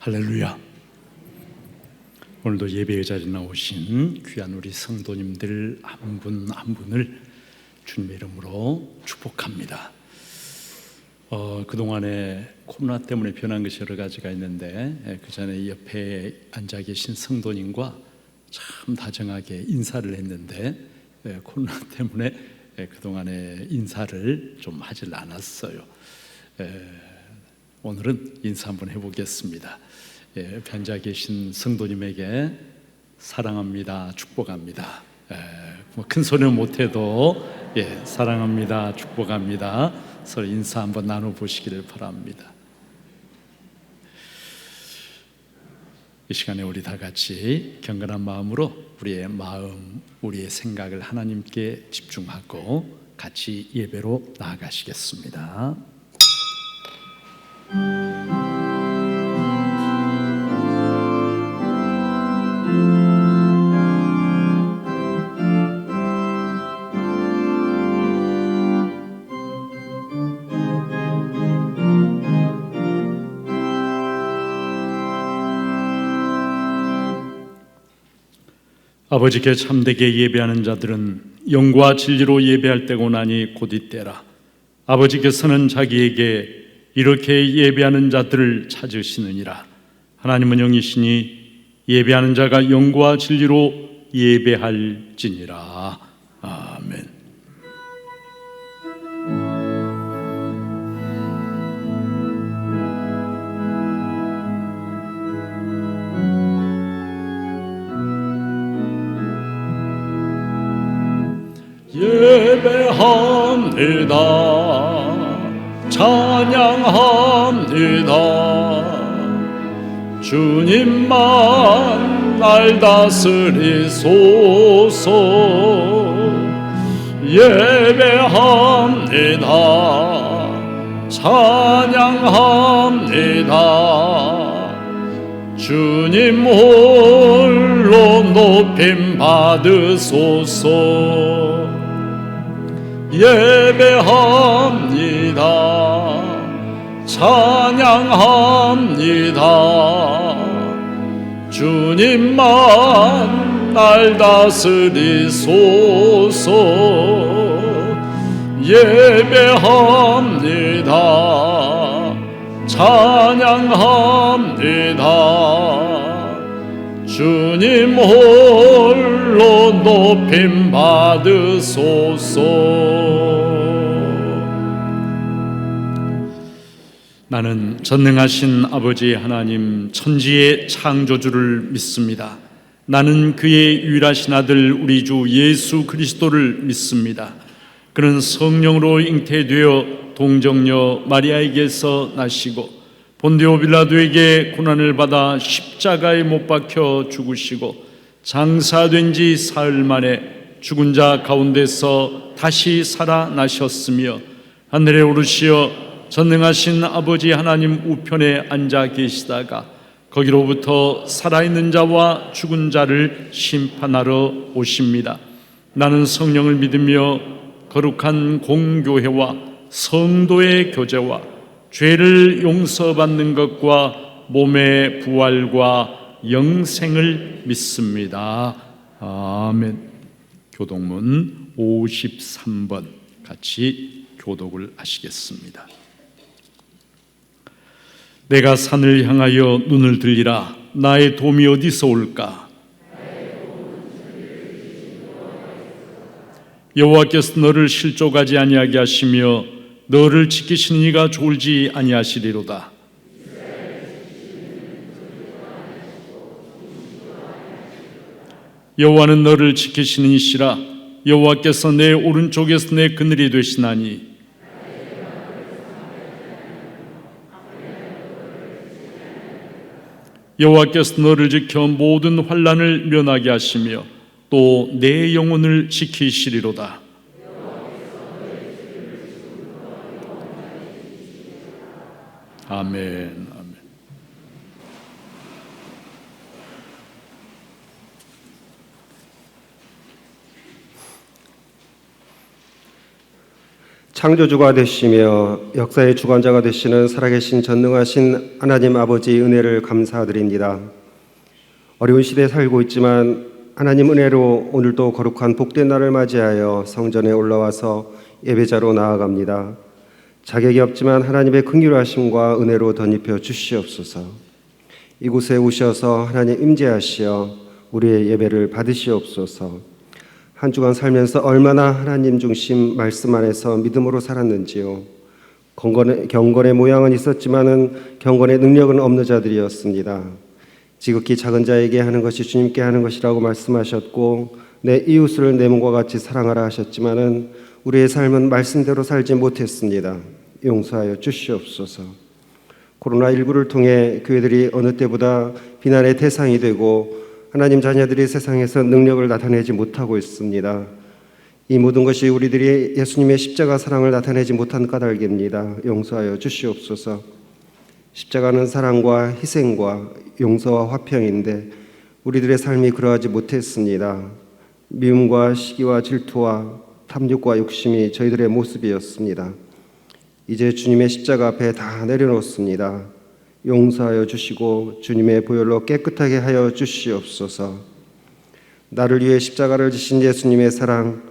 할렐루야. 오늘도 예배의 자리에 나오신 귀한 우리 성도님들 한 분 한 분을 주님의 이름으로 축복합니다. 그동안에 코로나 때문에 변한 것이 여러 가지가 있는데, 그 전에 옆에 앉아 계신 성도님과 참 다정하게 인사를 했는데, 코로나 때문에 그동안에 인사를 좀 하질 않았어요. 오늘은 인사 한번 해보겠습니다. 옆에 앉아 계신 성도님에게 사랑합니다, 축복합니다. 큰 소리는 못해도 사랑합니다, 축복합니다. 서로 인사 한번 나눠보시기를 바랍니다. 이 시간에 우리 다 같이 경건한 마음으로 우리의 마음, 우리의 생각을 하나님께 집중하고 같이 예배로 나아가시겠습니다. 아버지께 참되게 예배하는 자들은 영과 진리로 예배할 때고 나니 곧 이때라. 아버지께서는 자기에게 이렇게 예배하는 자들을 찾으시느니라. 하나님은 영이시니 예배하는 자가 영과 진리로 예배할지니라. 아멘. 예배합니다. 찬양합니다. 주님만 날 다스리소서. 예배합니다. 찬양합니다. 주님 홀로 높임 받으소서. 예배합니다. 찬양합니다. 주님만 날 다스리소서. 예배합니다. 찬양합니다. 주님 홀로 높임 받으소서. 나는 전능하신 아버지 하나님 천지의 창조주를 믿습니다. 나는 그의 유일하신 아들 우리 주 예수 그리스도를 믿습니다. 그는 성령으로 잉태되어 동정녀 마리아에게서 나시고 본디오 빌라도에게 고난을 받아 십자가에 못 박혀 죽으시고 장사된 지 사흘 만에 죽은 자 가운데서 다시 살아나셨으며 하늘에 오르시어 전능하신 아버지 하나님 우편에 앉아 계시다가 거기로부터 살아있는 자와 죽은 자를 심판하러 오십니다. 나는 성령을 믿으며 거룩한 공교회와 성도의 교제와 죄를 용서받는 것과 몸의 부활과 영생을 믿습니다. 아멘. 교독문 53번 같이 교독을 하시겠습니다. 내가 산을 향하여 눈을 들리라. 나의 도움이 어디서 올까? 여호와께서 너를 실족하지 아니하게 하시며 너를 지키시는 이가 졸지 아니하시리로다. 여호와는 너를 지키시는 이시라. 여호와께서 내 오른쪽에서 내 그늘이 되시나니 여호와께서 너를 지켜 모든 환난을 면하게 하시며 또 내 영혼을 지키시리로다. 아멘. 아멘. 창조주가 되시며 역사의 주관자가 되시는 살아계신 전능하신 하나님 아버지의 은혜를 감사드립니다. 어려운 시대에 살고 있지만 하나님 은혜로 오늘도 거룩한 복된 날을 맞이하여 성전에 올라와서 예배자로 나아갑니다. 자격이 없지만 하나님의 긍휼하심과 은혜로 덧입혀 주시옵소서. 이곳에 오셔서 하나님 임재하시어 우리의 예배를 받으시옵소서. 한 주간 살면서 얼마나 하나님 중심 말씀 안에서 믿음으로 살았는지요. 경건의 모양은 있었지만은 경건의 능력은 없는 자들이었습니다. 지극히 작은 자에게 하는 것이 주님께 하는 것이라고 말씀하셨고 내 이웃을 내 몸과 같이 사랑하라 하셨지만은 우리의 삶은 말씀대로 살지 못했습니다. 용서하여 주시옵소서. 코로나19를 통해 교회들이 어느 때보다 비난의 대상이 되고 하나님 자녀들이 세상에서 능력을 나타내지 못하고 있습니다. 이 모든 것이 우리들이 예수님의 십자가 사랑을 나타내지 못한 까닭입니다. 용서하여 주시옵소서. 십자가는 사랑과 희생과 용서와 화평인데 우리들의 삶이 그러하지 못했습니다. 미움과 시기와 질투와 탐욕과 욕심이 저희들의 모습이었습니다. 이제 주님의 십자가 앞에 다 내려놓습니다. 용서하여 주시고 주님의 보혈로 깨끗하게 하여 주시옵소서. 나를 위해 십자가를 지신 예수님의 사랑,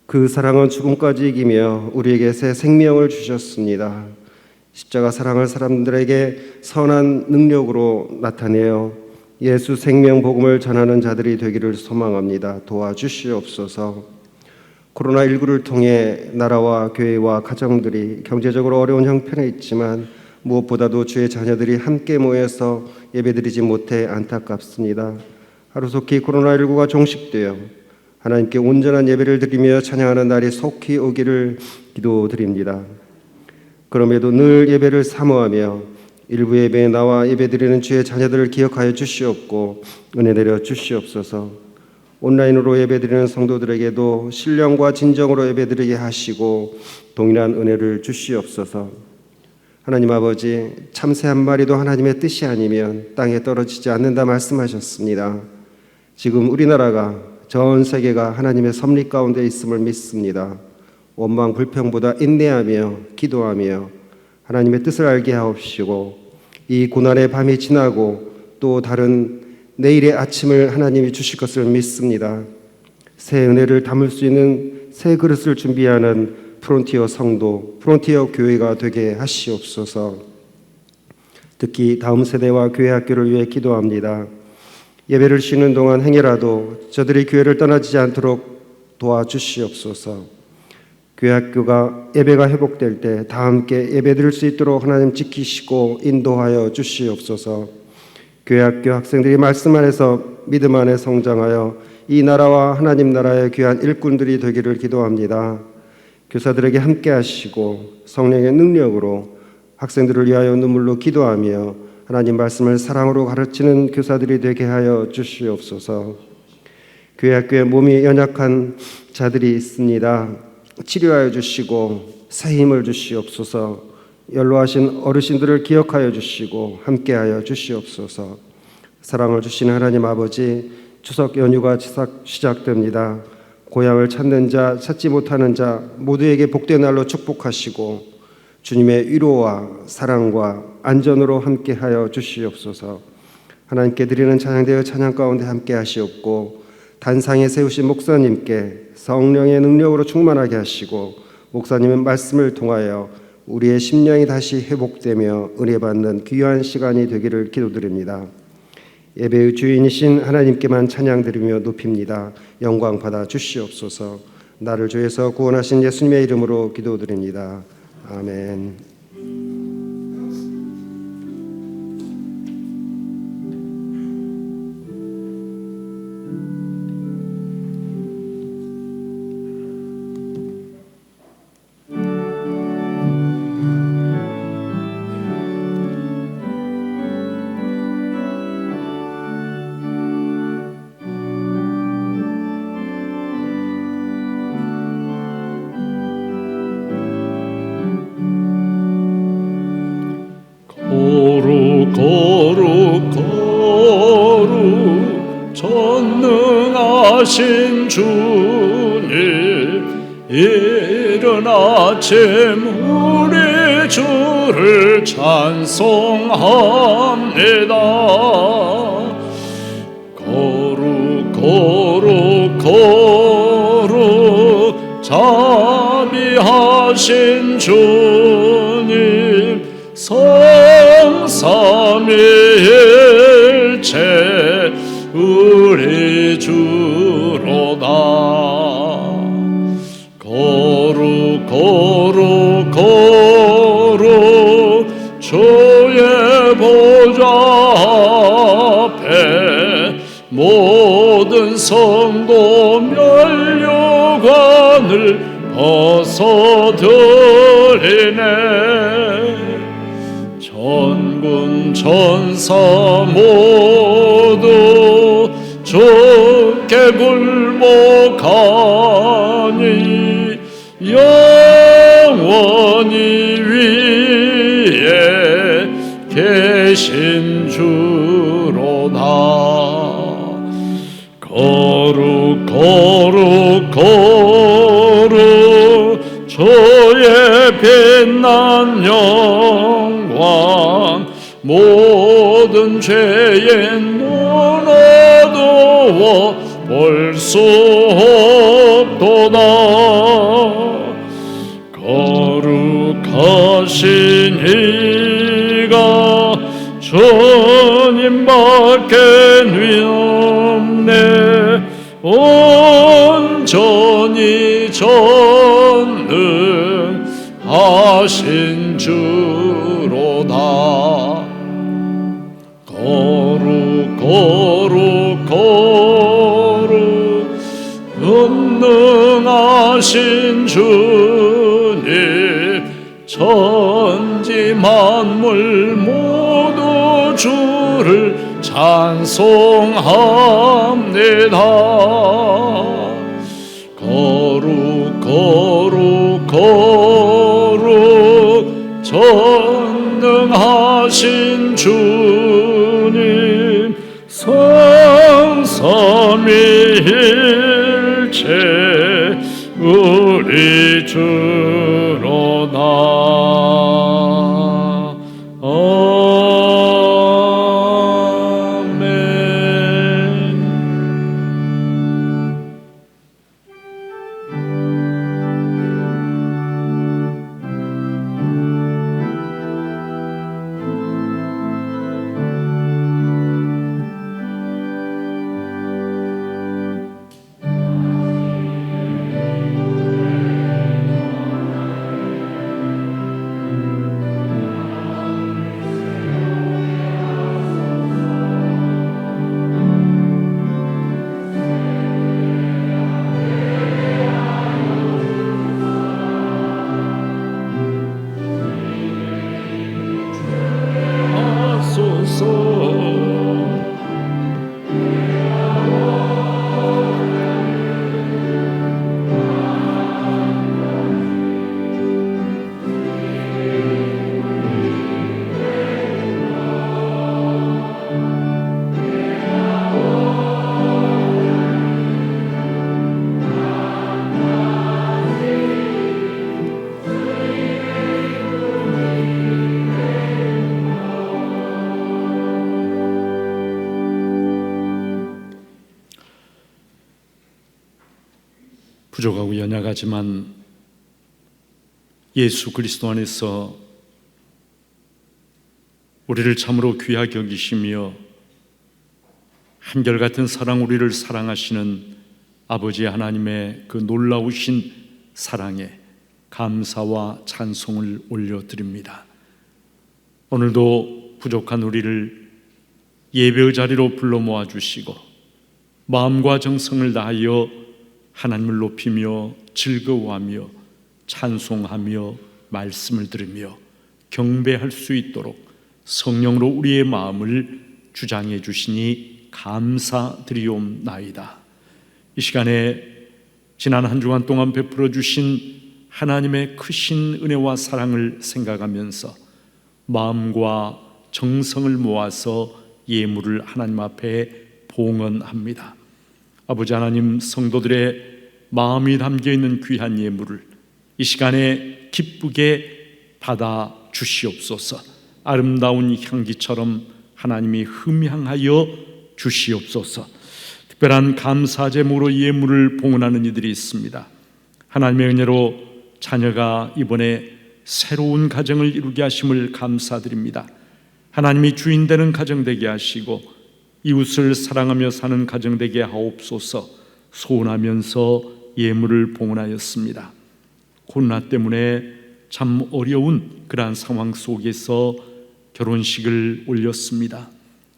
그 사랑은 죽음까지 이기며 우리에게 새 생명을 주셨습니다. 십자가 사랑을 사람들에게 선한 능력으로 나타내어 예수 생명 복음을 전하는 자들이 되기를 소망합니다. 도와주시옵소서. 코로나19를 통해 나라와 교회와 가정들이 경제적으로 어려운 형편에 있지만 무엇보다도 주의 자녀들이 함께 모여서 예배드리지 못해 안타깝습니다. 하루속히 코로나19가 종식되어 하나님께 온전한 예배를 드리며 찬양하는 날이 속히 오기를 기도드립니다. 그럼에도 늘 예배를 사모하며 일부 예배에 나와 예배드리는 주의 자녀들을 기억하여 주시옵고 은혜 내려 주시옵소서. 온라인으로 예배드리는 성도들에게도 신령과 진정으로 예배드리게 하시고 동일한 은혜를 주시옵소서. 하나님 아버지, 참새 한 마리도 하나님의 뜻이 아니면 땅에 떨어지지 않는다 말씀하셨습니다. 지금 우리나라가 전 세계가 하나님의 섭리 가운데 있음을 믿습니다. 원망 불평보다 인내하며 기도하며 하나님의 뜻을 알게 하옵시고 이 고난의 밤이 지나고 또 다른 내일의 아침을 하나님이 주실 것을 믿습니다. 새 은혜를 담을 수 있는 새 그릇을 준비하는 프론티어 성도, 프론티어 교회가 되게 하시옵소서. 특히 다음 세대와 교회 학교를 위해 기도합니다. 예배를 쉬는 동안 행여라도 저들이 교회를 떠나지 않도록 도와주시옵소서. 교회 학교가 예배가 회복될 때 다 함께 예배드릴 수 있도록 하나님 지키시고 인도하여 주시옵소서. 교회 학교 학생들이 말씀 안에서 믿음 안에 성장하여 이 나라와 하나님 나라의 귀한 일꾼들이 되기를 기도합니다. 교사들에게 함께 하시고 성령의 능력으로 학생들을 위하여 눈물로 기도하며 하나님 말씀을 사랑으로 가르치는 교사들이 되게 하여 주시옵소서. 교회 학교에 몸이 연약한 자들이 있습니다. 치료하여 주시고 새 힘을 주시옵소서. 연로하신 어르신들을 기억하여 주시고 함께하여 주시옵소서. 사랑을 주시는 하나님 아버지, 추석 연휴가 시작됩니다. 고향을 찾는 자, 찾지 못하는 자 모두에게 복된 날로 축복하시고 주님의 위로와 사랑과 안전으로 함께하여 주시옵소서. 하나님께 드리는 찬양대의 찬양 가운데 함께 하시옵고 단상에 세우신 목사님께 성령의 능력으로 충만하게 하시고 목사님의 말씀을 통하여 우리의 심령이 다시 회복되며 은혜 받는 귀한 시간이 되기를 기도드립니다. 예배의 주인이신 하나님께만 찬양드리며 높입니다. 영광 받아 주시옵소서. 나를 죄에서 구원하신 예수님의 이름으로 기도드립니다. 아멘. 거룩 전능하신 주님 이름 아침 우리 주를 찬송합니다. 거룩 거룩 거룩 자비하신 주님, 성삼위일체 우리 주로다. 거룩 거룩 거룩 주의 보좌 앞에 모든 성도 면류관을 벗어드리네. 천군 천사 모두 주께 굴복하니 영원히 위에 계신 주로다. 거룩 거룩 거룩 주의 빛난 영광, 모든 죄의 눈 어두워 볼 수 없도다. 거룩하신 이가 주님밖에 없네. 온전히 전능하신 주로다. 거룩 거룩 거룩 전능하신 주님, 천지 만물 모두 주를 찬송합니다. 거룩 거룩 거룩 전능하신 주님, 성삼위일체 우리 주로다. 부족하고 연약하지만 예수 그리스도 안에서 우리를 참으로 귀하게 여기시며 한결같은 사랑, 우리를 사랑하시는 아버지 하나님의 그 놀라우신 사랑에 감사와 찬송을 올려드립니다. 오늘도 부족한 우리를 예배의 자리로 불러 모아주시고 마음과 정성을 다하여 하나님을 높이며 즐거워하며 찬송하며 말씀을 들으며 경배할 수 있도록 성령으로 우리의 마음을 주장해 주시니 감사드리옵나이다. 이 시간에 지난 한 주간 동안 베풀어 주신 하나님의 크신 은혜와 사랑을 생각하면서 마음과 정성을 모아서 예물을 하나님 앞에 봉헌합니다. 아버지 하나님, 성도들의 마음이 담겨 있는 귀한 예물을 이 시간에 기쁘게 받아 주시옵소서. 아름다운 향기처럼 하나님이 흠향하여 주시옵소서. 특별한 감사 제물로 예물을 봉헌하는 이들이 있습니다. 하나님의 은혜로 자녀가 이번에 새로운 가정을 이루게 하심을 감사드립니다. 하나님이 주인 되는 가정 되게 하시고 이웃을 사랑하며 사는 가정 되게 하옵소서. 소원하면서 예물을 봉헌하였습니다. 코로나 때문에 참 어려운 그러한 상황 속에서 결혼식을 올렸습니다.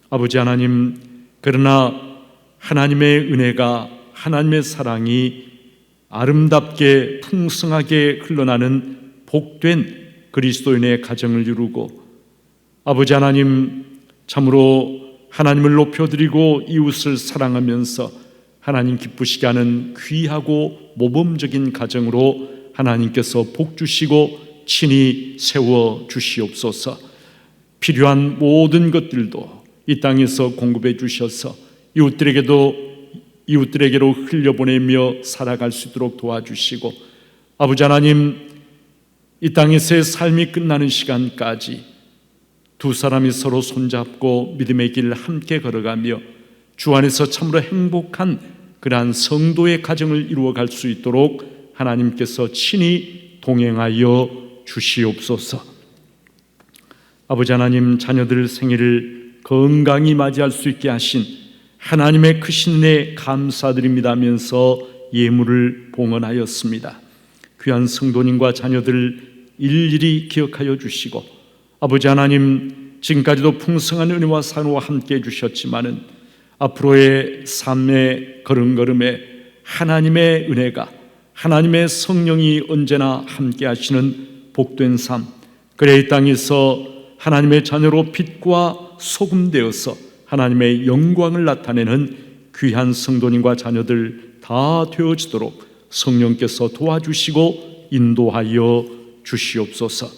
아버지 하나님, 그러나 하나님의 은혜가, 하나님의 사랑이 아름답게 풍성하게 흘러나는 복된 그리스도인의 가정을 이루고, 아버지 하나님, 참으로 하나님을 높여드리고 이웃을 사랑하면서 하나님 기쁘시게 하는 귀하고 모범적인 가정으로 하나님께서 복 주시고 친히 세워 주시옵소서. 필요한 모든 것들도 이 땅에서 공급해 주셔서 이웃들에게로 흘려보내며 살아갈 수 있도록 도와주시고, 아버지 하나님, 이 땅에서의 삶이 끝나는 시간까지 두 사람이 서로 손잡고 믿음의 길을 함께 걸어가며 주 안에서 참으로 행복한 그러한 성도의 가정을 이루어갈 수 있도록 하나님께서 친히 동행하여 주시옵소서. 아버지 하나님, 자녀들 생일을 건강히 맞이할 수 있게 하신 하나님의 크신 은혜에 감사드립니다면서 예물을 봉헌하였습니다. 귀한 성도님과 자녀들 일일이 기억하여 주시고, 아버지 하나님, 지금까지도 풍성한 은혜와 사랑과 함께 해주셨지만은 앞으로의 삶의 걸음걸음에 하나님의 은혜가, 하나님의 성령이 언제나 함께 하시는 복된 삶, 그래 이 땅에서 하나님의 자녀로 빛과 소금 되어서 하나님의 영광을 나타내는 귀한 성도님과 자녀들 다 되어지도록 성령께서 도와주시고 인도하여 주시옵소서.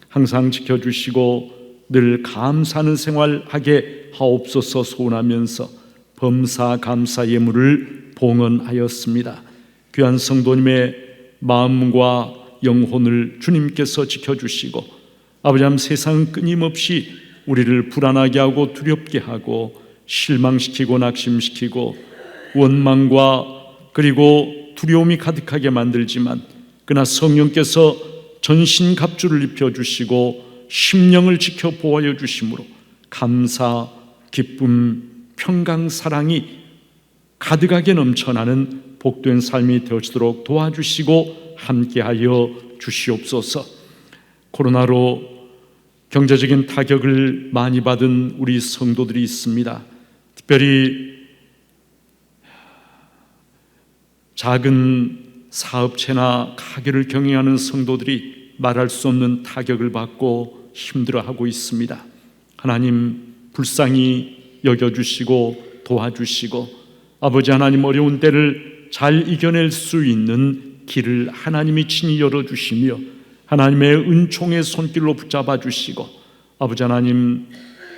항상 지켜주시고 늘 감사하는 생활하게 하옵소서 소원하면서 범사 감사 예물을 봉헌하였습니다. 귀한 성도님의 마음과 영혼을 주님께서 지켜주시고, 아버지 하나님, 세상은 끊임없이 우리를 불안하게 하고 두렵게 하고 실망시키고 낙심시키고 원망과 그리고 두려움이 가득하게 만들지만, 그러나 성령께서 전신갑주를 입혀주시고 심령을 지켜 보호하여 주심으로 감사, 기쁨, 평강, 사랑이 가득하게 넘쳐나는 복된 삶이 되어지도록 도와주시고 함께하여 주시옵소서. 코로나로 경제적인 타격을 많이 받은 우리 성도들이 있습니다. 특별히 작은 사업체나 가게를 경영하는 성도들이 말할 수 없는 타격을 받고 힘들어하고 있습니다. 하나님, 불쌍히 여겨주시고 도와주시고, 아버지 하나님, 어려운 때를 잘 이겨낼 수 있는 길을 하나님이 친히 열어주시며 하나님의 은총의 손길로 붙잡아 주시고, 아버지 하나님,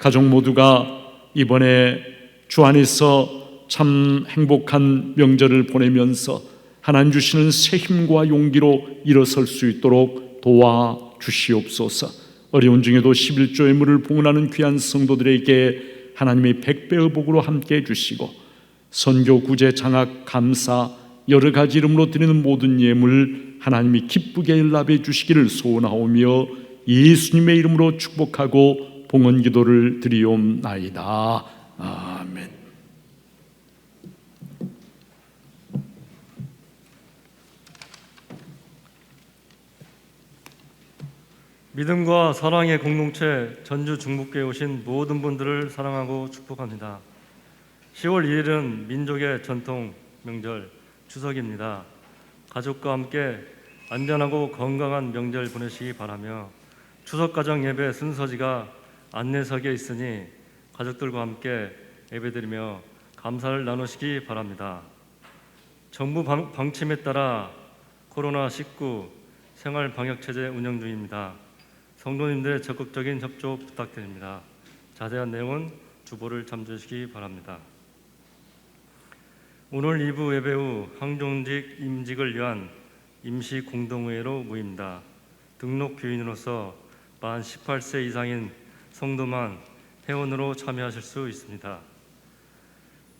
가족 모두가 이번에 주 안에서 참 행복한 명절을 보내면서 하나님 주시는 새 힘과 용기로 일어설 수 있도록 도와주시옵소서. 어려운 중에도 11조 예물을 봉헌하는 귀한 성도들에게 하나님의 100배의 복으로 함께해 주시고, 선교, 구제, 장학, 감사 여러 가지 이름으로 드리는 모든 예물 하나님이 기쁘게 연락해 주시기를 소원하오며 예수님의 이름으로 축복하고 봉헌 기도를 드리옵나이다. 아멘. 믿음과 사랑의 공동체 전주 중북교에 오신 모든 분들을 사랑하고 축복합니다. 10월 2일은 민족의 전통 명절 추석입니다. 가족과 함께 안전하고 건강한 명절 보내시기 바라며, 추석 가정 예배 순서지가 안내석에 있으니 가족들과 함께 예배드리며 감사를 나누시기 바랍니다. 정부 방침에 따라 코로나19 생활 방역 체제 운영 중입니다. 성도님들의 적극적인 협조 부탁드립니다. 자세한 내용은 주보를 참조하시기 바랍니다. 오늘 2부 예배 후 황종직 임직을 위한 임시 공동회의로 모입니다. 등록 교인으로서 만 18세 이상인 성도만 회원으로 참여하실 수 있습니다.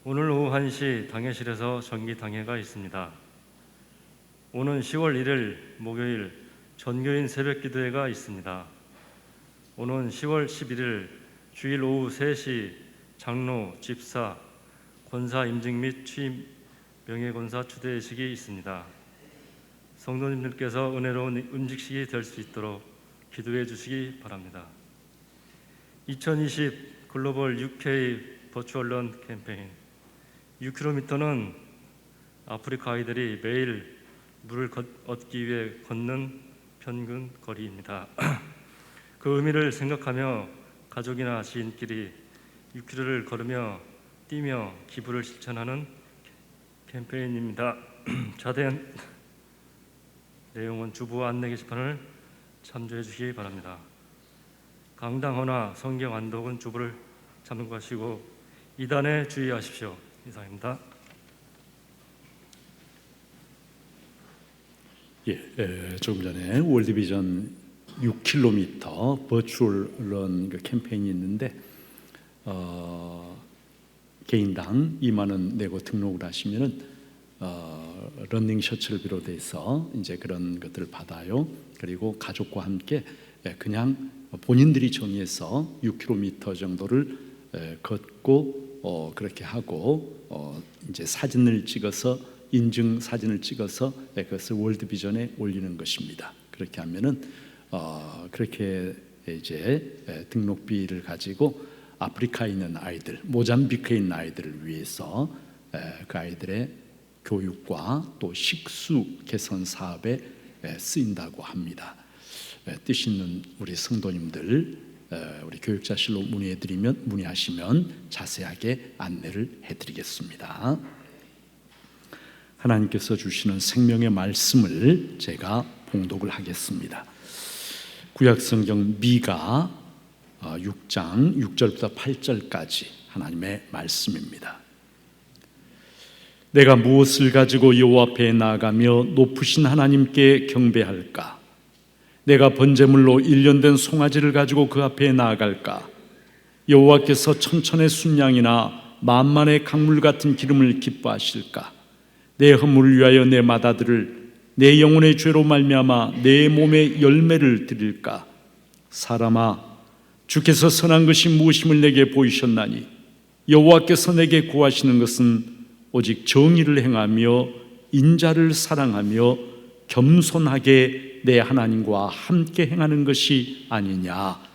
오늘 오후 1시 당회실에서 정기 당회가 있습니다. 오는 10월 1일 목요일 전교인 새벽기도회가 있습니다. 오는 10월 11일 주일 오후 3시 장로, 집사, 권사 임직 및 취임 명예권사 추대식이 있습니다. 성도님들께서 은혜로운 음직식이 될 수 있도록 기도해 주시기 바랍니다. 2020 글로벌 UK 버추얼런 캠페인 6km는 아프리카 아이들이 매일 물을 얻기 위해 걷는 평균 거리입니다. 그 의미를 생각하며 가족이나 지인끼리 6km를 걸으며 뛰며 기부를 실천하는 캠페인입니다. 자세한 내용은 주부 안내 게시판을 참조해 주시기 바랍니다. 강당허나 성경 안독은 주부를 참고하시고 이단에 주의하십시오. 이상입니다. 조금 전에 월드비전 6km 버추얼 런 캠페인이 있는데 개인당 2만 원 내고 등록을 하시면은 러닝 셔츠를 비롯해서 이제 그런 것들을 받아요. 그리고 가족과 함께 그냥 본인들이 정해서 6km 정도를 걷고 그렇게 하고 이제 사진을 찍어서 인증 사진을 찍어서 그것을 월드비전에 올리는 것입니다. 그렇게 하면은 그렇게 이제 등록비를 가지고 아프리카에 있는 아이들, 모잠비크에 있는 아이들을 위해서 그 아이들의 교육과 또 식수 개선 사업에 쓰인다고 합니다. 뜻 있는 우리 성도님들 우리 교육자실로 문의하시면 자세하게 안내를 해드리겠습니다. 하나님께서 주시는 생명의 말씀을 제가 봉독을 하겠습니다. 구약성경 미가 6장 6절부터 8절까지 하나님의 말씀입니다. 내가 무엇을 가지고 여호와 앞에 나아가며 높으신 하나님께 경배할까? 내가 번제물로 1년 된 송아지를 가지고 그 앞에 나아갈까? 여호와께서 천천의 순양이나 만만의 강물 같은 기름을 기뻐하실까? 내 허물을 위하여 내 맏아들을 내 영혼의 죄로 말미암아 내 몸의 열매를 드릴까? 사람아, 주께서 선한 것이 무엇임을 내게 보이셨나니 여호와께서 내게 구하시는 것은 오직 정의를 행하며 인자를 사랑하며 겸손하게 내 하나님과 함께 행하는 것이 아니냐.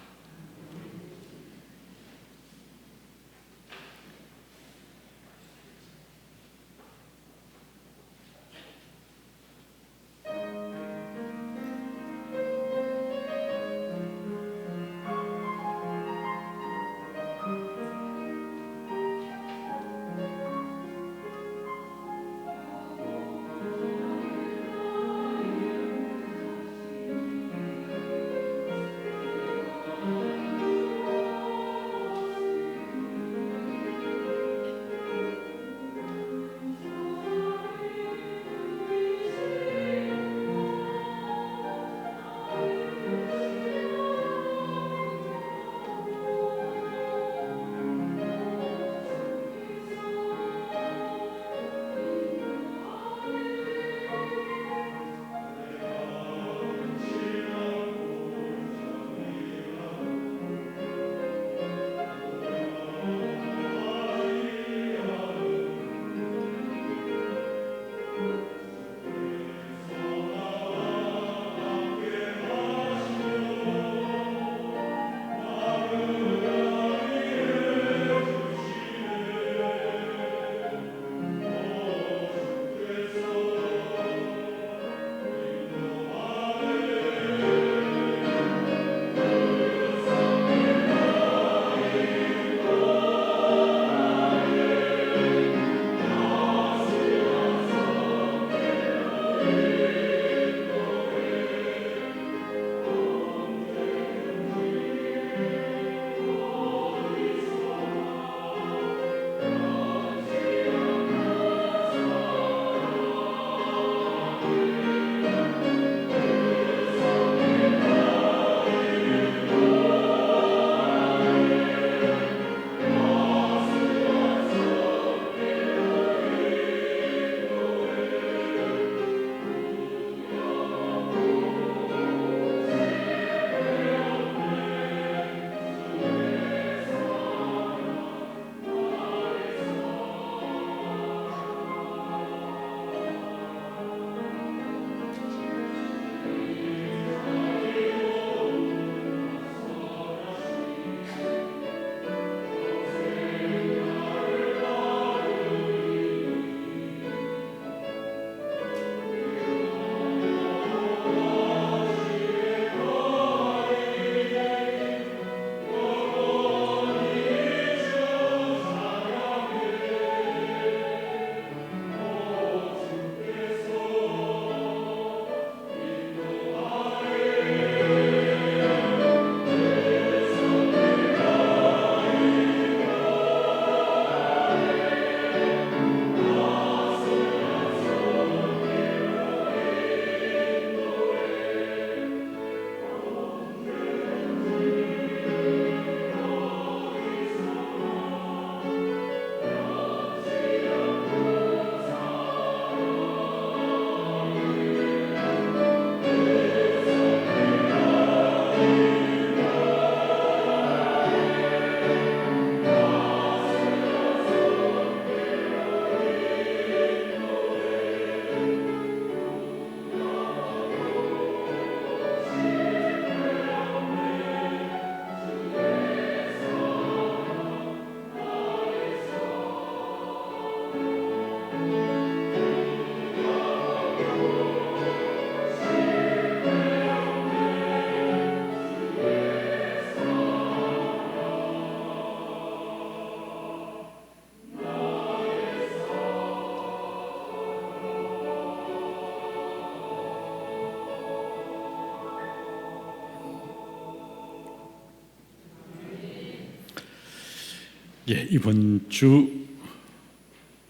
예, 이번 주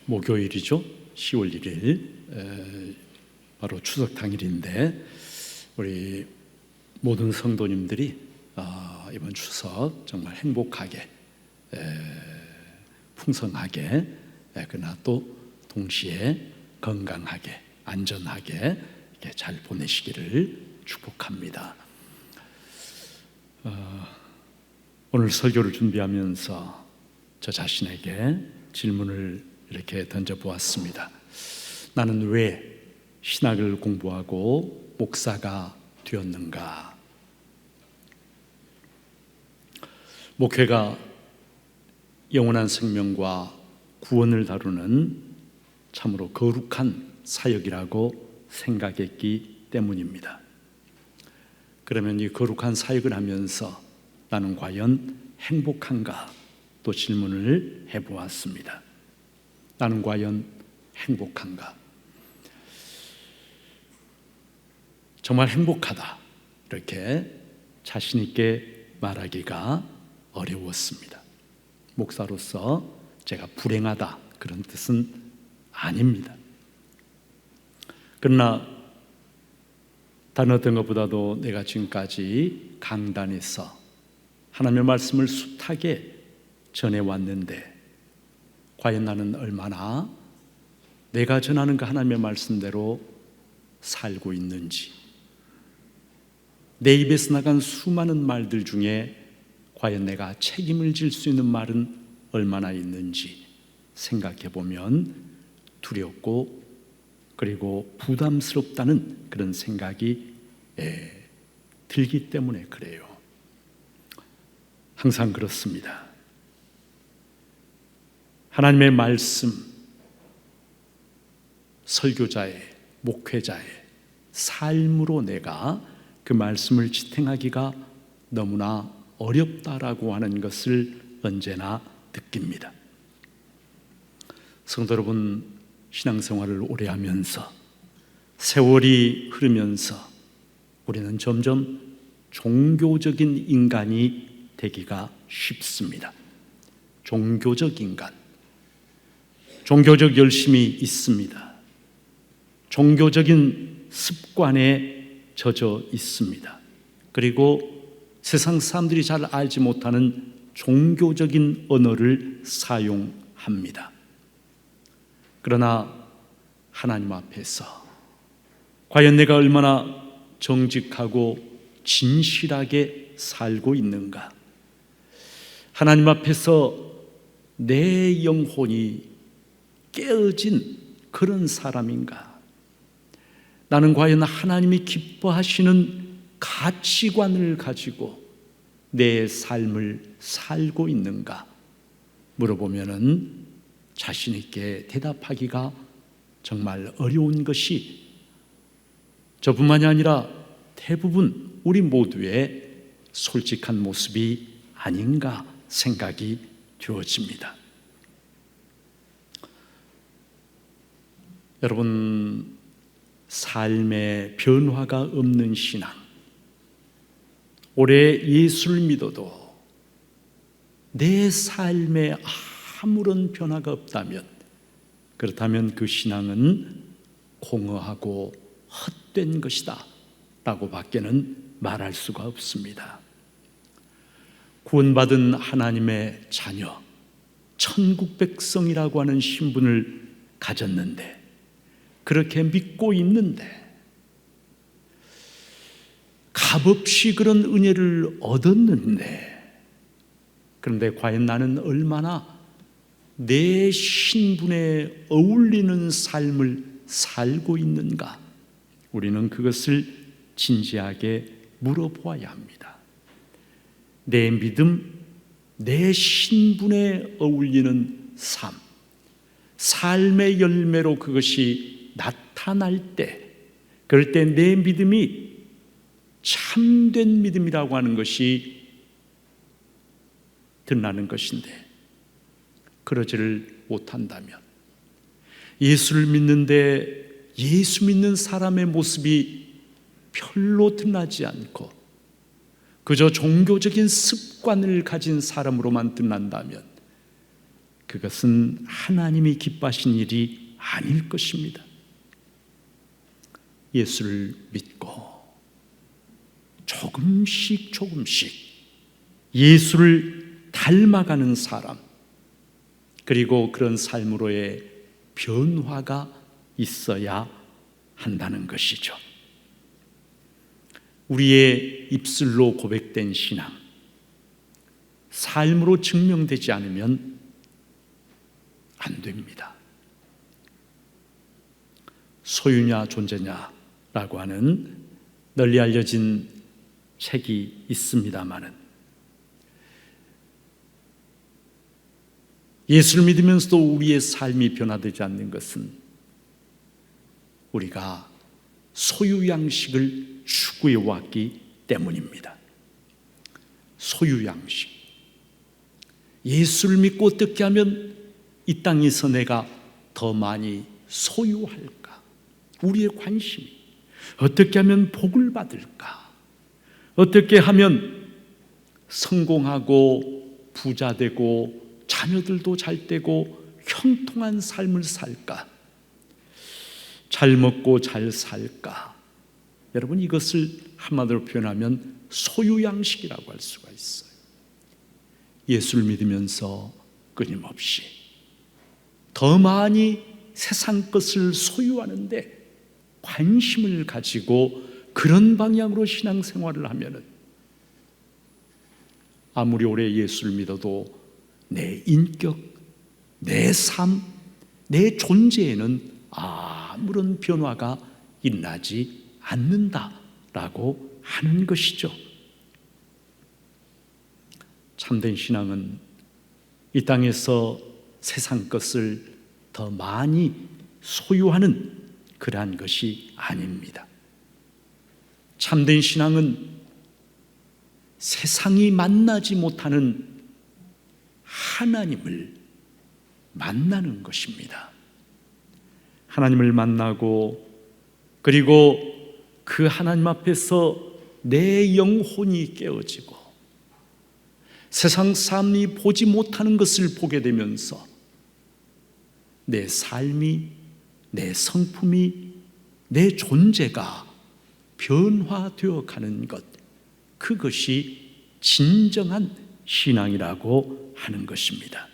목요일이죠. 10월 1일 바로 추석 당일인데 우리 모든 성도님들이 이번 추석 정말 행복하게 풍성하게 그러나 또 동시에 건강하게 안전하게 이렇게 잘 보내시기를 축복합니다. 오늘 설교를 준비하면서 저 자신에게 질문을 이렇게 던져보았습니다. 나는 왜 신학을 공부하고 목사가 되었는가? 목회가 영원한 생명과 구원을 다루는 참으로 거룩한 사역이라고 생각했기 때문입니다. 그러면 이 거룩한 사역을 하면서 나는 과연 행복한가? 또 질문을 해보았습니다. 나는 과연 행복한가? 정말 행복하다 이렇게 자신 있게 말하기가 어려웠습니다. 목사로서 제가 불행하다 그런 뜻은 아닙니다. 그러나 다른 어떤 것보다도 내가 지금까지 강단에서 하나님의 말씀을 숱하게 전해왔는데 과연 나는 얼마나 내가 전하는 그 하나님의 말씀대로 살고 있는지, 내 입에서 나간 수많은 말들 중에 과연 내가 책임을 질 수 있는 말은 얼마나 있는지 생각해 보면 두렵고 그리고 부담스럽다는 그런 생각이 들기 때문에 그래요. 항상 그렇습니다. 하나님의 말씀, 설교자의, 목회자의 삶으로 내가 그 말씀을 지탱하기가 너무나 어렵다라고 하는 것을 언제나 느낍니다. 성도 여러분, 신앙생활을 오래 하면서 세월이 흐르면서 우리는 점점 종교적인 인간이 되기가 쉽습니다. 종교적 인간, 종교적 열심이 있습니다. 종교적인 습관에 젖어 있습니다. 그리고 세상 사람들이 잘 알지 못하는 종교적인 언어를 사용합니다. 그러나 하나님 앞에서 과연 내가 얼마나 정직하고 진실하게 살고 있는가? 하나님 앞에서 내 영혼이 깨어진 그런 사람인가? 나는 과연 하나님이 기뻐하시는 가치관을 가지고 내 삶을 살고 있는가? 물어보면은 자신 있게 대답하기가 정말 어려운 것이 저뿐만이 아니라 대부분 우리 모두의 솔직한 모습이 아닌가 생각이 되어집니다. 여러분, 삶의 변화가 없는 신앙, 오래 예수를 믿어도 내 삶에 아무런 변화가 없다면, 그렇다면 그 신앙은 공허하고 헛된 것이다 라고 밖에는 말할 수가 없습니다. 구원받은 하나님의 자녀, 천국 백성이라고 하는 신분을 가졌는데, 그렇게 믿고 있는데, 값없이 그런 은혜를 얻었는데, 그런데 과연 나는 얼마나 내 신분에 어울리는 삶을 살고 있는가? 우리는 그것을 진지하게 물어보아야 합니다. 내 믿음, 내 신분에 어울리는 삶, 삶의 열매로 그것이 나타날 때, 그럴 때 내 믿음이 참된 믿음이라고 하는 것이 드러나는 것인데, 그러지를 못한다면, 예수를 믿는데 예수 믿는 사람의 모습이 별로 드러나지 않고 그저 종교적인 습관을 가진 사람으로만 드러난다면 그것은 하나님이 기뻐하신 일이 아닐 것입니다. 예수를 믿고 조금씩 예수를 닮아가는 사람, 그리고 그런 삶으로의 변화가 있어야 한다는 것이죠. 우리의 입술로 고백된 신앙, 삶으로 증명되지 않으면 안 됩니다. 소유냐 존재냐라고 하는 널리 알려진 책이 있습니다마는, 예수를 믿으면서도 우리의 삶이 변화되지 않는 것은 우리가 소유 양식을 추구해 왔기 때문입니다. 소유 양식. 예수를 믿고 어떻게 하면 이 땅에서 내가 더 많이 소유할까? 우리의 관심이 어떻게 하면 복을 받을까? 어떻게 하면 성공하고 부자 되고 자녀들도 잘 되고 형통한 삶을 살까? 잘 먹고 잘 살까? 여러분, 이것을 한마디로 표현하면 소유양식이라고 할 수가 있어요. 예수를 믿으면서 끊임없이 더 많이 세상 것을 소유하는데 관심을 가지고 그런 방향으로 신앙생활을 하면은 아무리 오래 예수를 믿어도 내 인격, 내 삶, 내 존재에는 아무런 변화가 일어나지 않는다라고 하는 것이죠. 참된 신앙은 이 땅에서 세상 것을 더 많이 소유하는 그러한 것이 아닙니다. 참된 신앙은 세상이 만나지 못하는 하나님을 만나는 것입니다. 하나님을 만나고, 그리고 그 하나님 앞에서 내 영혼이 깨어지고 세상 사람이 보지 못하는 것을 보게 되면서 내 삶이, 내 성품이, 내 존재가 변화되어 가는 것, 그것이 진정한 신앙이라고 하는 것입니다.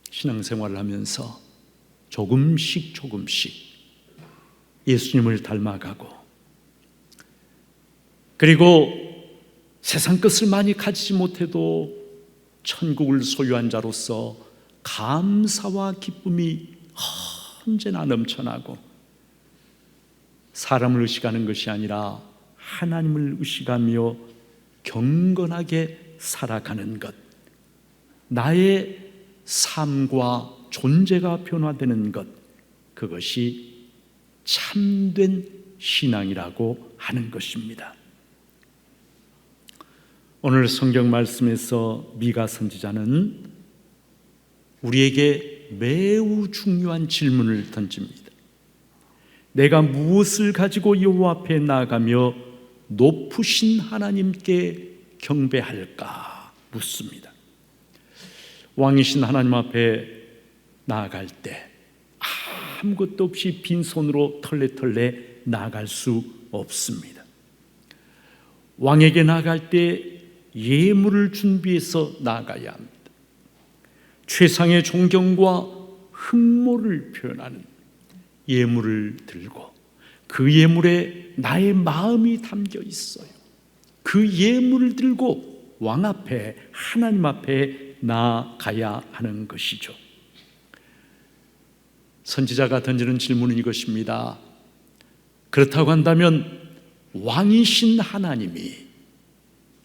신앙생활을 하면서 조금씩 예수님을 닮아가고, 그리고 세상 것을 많이 가지지 못해도 천국을 소유한 자로서 감사와 기쁨이 언제나 넘쳐나고, 사람을 의식하는 것이 아니라 하나님을 의식하며 경건하게 살아가는 것, 나의 삶과 존재가 변화되는 것, 그것이 참된 신앙이라고 하는 것입니다. 오늘 성경 말씀에서 미가 선지자는 우리에게 매우 중요한 질문을 던집니다. 내가 무엇을 가지고 여호와 앞에 나아가며 높으신 하나님께 경배할까 묻습니다. 왕이신 하나님 앞에 나아갈 때 아무것도 없이 빈손으로 털레털레 나아갈 수 없습니다. 왕에게 나아갈 때 예물을 준비해서 나아가야 합니다. 최상의 존경과 흠모를 표현하는 예물을 들고, 그 예물에 나의 마음이 담겨 있어요. 그 예물을 들고 왕 앞에, 하나님 앞에 나아가야 하는 것이죠. 선지자가 던지는 질문은 이것입니다. 그렇다고 한다면 왕이신 하나님이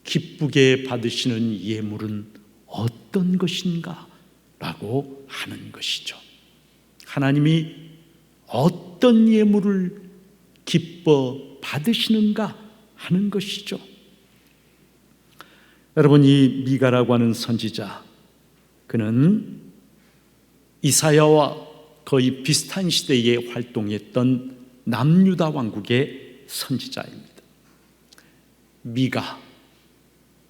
기쁘게 받으시는 예물은 어떤 것인가? 라고 하는 것이죠. 하나님이 어떤 예물을 기뻐 받으시는가 하는 것이죠. 여러분, 이 미가라고 하는 선지자, 그는 이사야와 거의 비슷한 시대에 활동했던 남유다 왕국의 선지자입니다. 미가,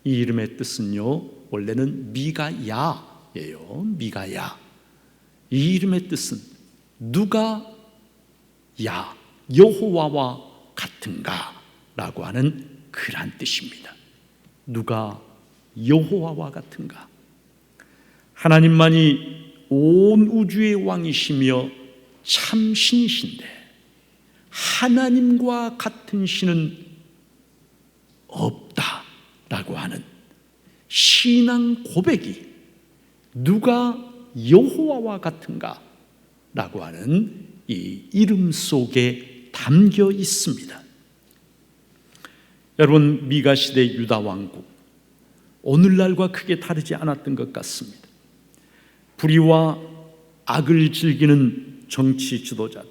이 이름의 뜻은요, 원래는 미가야예요. 미가야. 이 이름의 뜻은 누가 야 여호와와 같은가 라고 하는 그런 뜻입니다. 누가 여호와와 같은가. 하나님만이 온 우주의 왕이시며 참 신이신데 하나님과 같은 신은 없다라고 하는 신앙 고백이 누가 여호와와 같은가 라고 하는 이 이름 속에 담겨 있습니다. 여러분, 미가 시대 유다 왕국, 오늘날과 크게 다르지 않았던 것 같습니다. 불의와 악을 즐기는 정치 지도자들,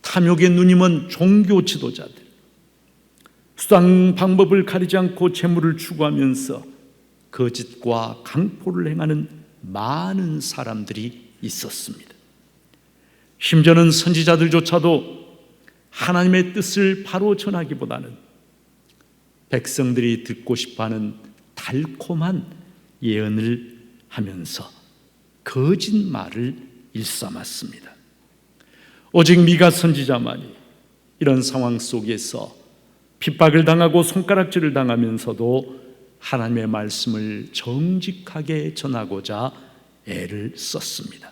탐욕에 눈이 먼 종교 지도자들, 수단 방법을 가리지 않고 재물을 추구하면서 거짓과 강포를 행하는 많은 사람들이 있었습니다. 심지어는 선지자들조차도 하나님의 뜻을 바로 전하기보다는 백성들이 듣고 싶어하는 달콤한 예언을 하면서 거짓말을 일삼았습니다. 오직 미가 선지자만이 이런 상황 속에서 핍박을 당하고 손가락질을 당하면서도 하나님의 말씀을 정직하게 전하고자 애를 썼습니다.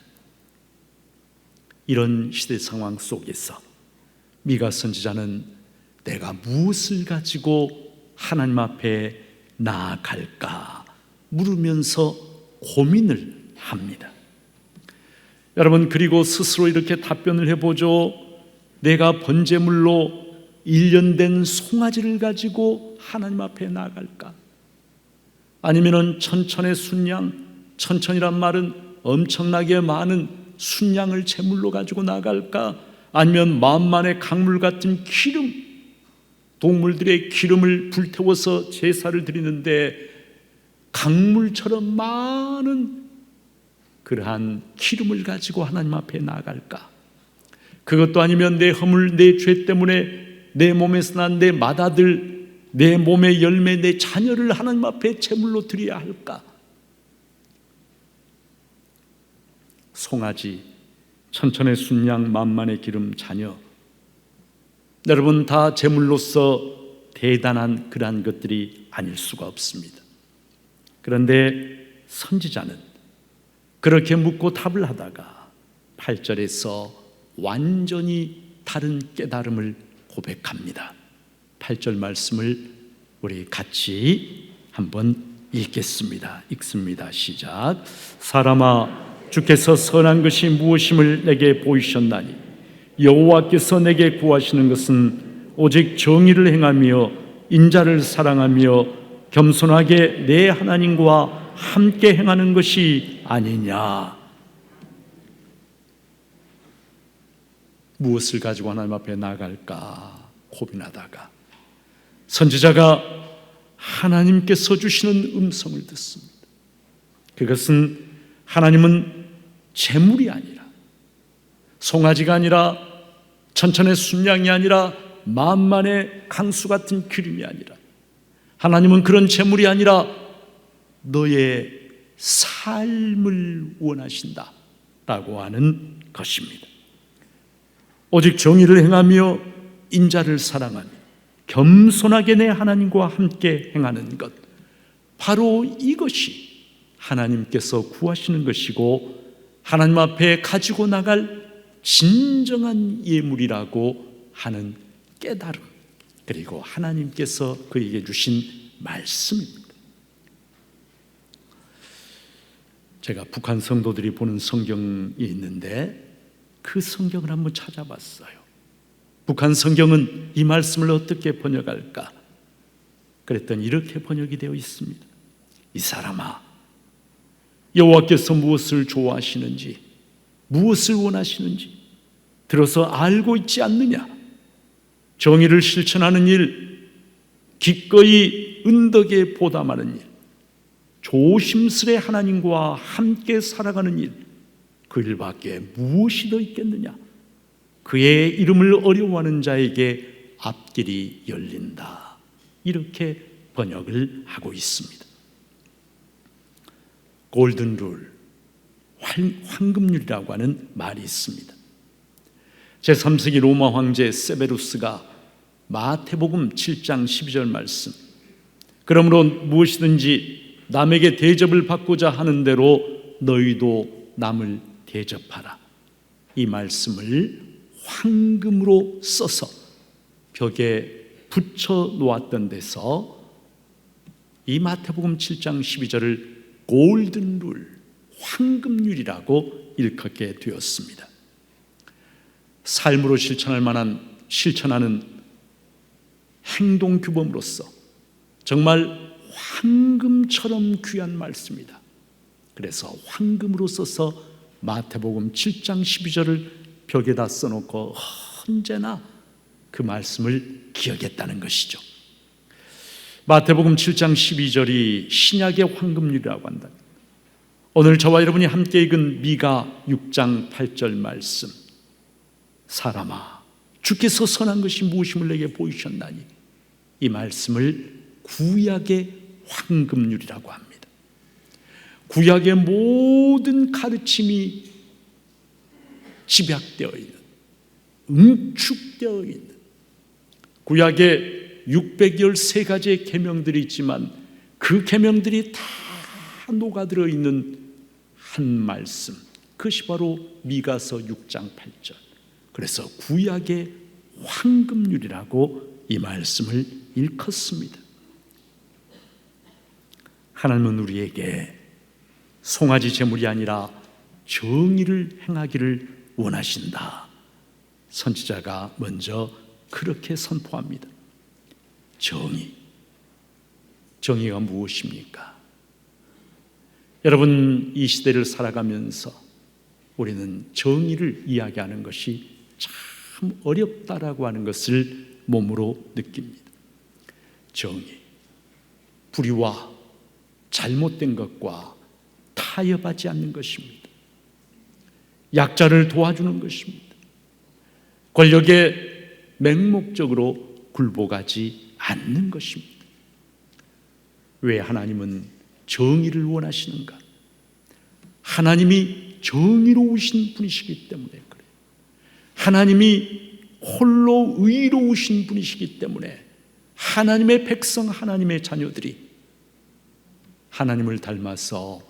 이런 시대 상황 속에서 미가 선지자는 내가 무엇을 가지고 하나님 앞에 나아갈까 물으면서 고민을 합니다. 여러분, 그리고 스스로 이렇게 답변을 해보죠. 내가 번제물로 1년 된 송아지를 가지고 하나님 앞에 나아갈까? 아니면은 천천의 순양, 천천이란 말은 엄청나게 많은 순양을 제물로 가지고 나아갈까? 아니면 만만의 강물 같은 기름, 동물들의 기름을 불태워서 제사를 드리는데 강물처럼 많은 그러한 기름을 가지고 하나님 앞에 나아갈까? 그것도 아니면 내 허물, 내 죄 때문에 내 몸에서 난 내 맏아들, 내 몸의 열매, 내 자녀를 하나님 앞에 제물로 드려야 할까? 송아지, 천천의 순양, 만만의 기름, 자녀, 여러분 다 제물로서 대단한 그러한 것들이 아닐 수가 없습니다. 그런데 선지자는 그렇게 묻고 답을 하다가 8절에서 완전히 다른 깨달음을 고백합니다. 8절 말씀을 우리 같이 한번 읽겠습니다. 읽습니다. 시작. 사람아, 주께서 선한 것이 무엇임을 내게 보이셨나니 여호와께서 내게 구하시는 것은 오직 정의를 행하며 인자를 사랑하며 겸손하게 내 하나님과 함께 행하는 것이 아니냐. 무엇을 가지고 하나님 앞에 나갈까 고민하다가 선지자가 하나님께서 주시는 음성을 듣습니다. 그것은 하나님은 재물이 아니라, 송아지가 아니라, 천천의 순양이 아니라, 만만의 강수 같은 기름이 아니라, 하나님은 그런 재물이 아니라 너의 삶을 원하신다 라고 하는 것입니다. 오직 정의를 행하며 인자를 사랑하며 겸손하게 내 하나님과 함께 행하는 것, 바로 이것이 하나님께서 구하시는 것이고 하나님 앞에 가지고 나갈 진정한 예물이라고 하는 깨달음, 그리고 하나님께서 그에게 주신 말씀입니다. 제가 북한 성도들이 보는 성경이 있는데 그 성경을 한번 찾아봤어요. 북한 성경은 이 말씀을 어떻게 번역할까? 그랬더니 이렇게 번역이 되어 있습니다. 이 사람아, 여호와께서 무엇을 좋아하시는지, 무엇을 원하시는지 들어서 알고 있지 않느냐? 정의를 실천하는 일, 기꺼이 은덕에 보담하는 일, 조심스레 하나님과 함께 살아가는 일, 그 일밖에 무엇이 더 있겠느냐? 그의 이름을 어려워하는 자에게 앞길이 열린다. 이렇게 번역을 하고 있습니다. 골든 룰, 황금률이라고 하는 말이 있습니다. 제3세기 로마 황제 세베루스가 마태복음 7장 12절 말씀, 그러므로 무엇이든지 남에게 대접을 받고자 하는 대로 너희도 남을 대접하라, 이 말씀을 황금으로 써서 벽에 붙여 놓았던 데서 이 마태복음 7장 12절을 골든 룰, 황금률이라고 일컫게 되었습니다. 삶으로 실천하는 행동 규범으로서 정말 황금처럼 귀한 말씀이다. 그래서 황금으로 써서 마태복음 7장 12절을 벽에다 써놓고 언제나 그 말씀을 기억했다는 것이죠. 마태복음 7장 12절이 신약의 황금률이라고 한다. 오늘 저와 여러분이 함께 읽은 미가 6장 8절 말씀, 사람아 주께서 선한 것이 무엇임을 내게 보이셨나니, 이 말씀을 구약의 황금률이라고 합니다. 구약의 모든 가르침이 집약되어 있는, 응축되어 있는, 구약에 613가지의 계명들이 있지만 그 계명들이 다 녹아들어 있는 한 말씀, 그것이 바로 미가서 6장 8절. 그래서 구약의 황금률이라고 이 말씀을 일컫습니다. 하나님은 우리에게 송아지 제물이 아니라 정의를 행하기를 원하신다. 선지자가 먼저 그렇게 선포합니다. 정의가 무엇입니까? 여러분, 이 시대를 살아가면서 우리는 정의를 이야기하는 것이 참 어렵다라고 하는 것을 몸으로 느낍니다. 정의, 불의와 잘못된 것과 타협하지 않는 것입니다. 약자를 도와주는 것입니다. 권력에 맹목적으로 굴복하지 않는 것입니다. 왜 하나님은 정의를 원하시는가? 하나님이 정의로우신 분이시기 때문에 그래요. 하나님이 홀로 의로우신 분이시기 때문에 하나님의 백성, 하나님의 자녀들이 하나님을 닮아서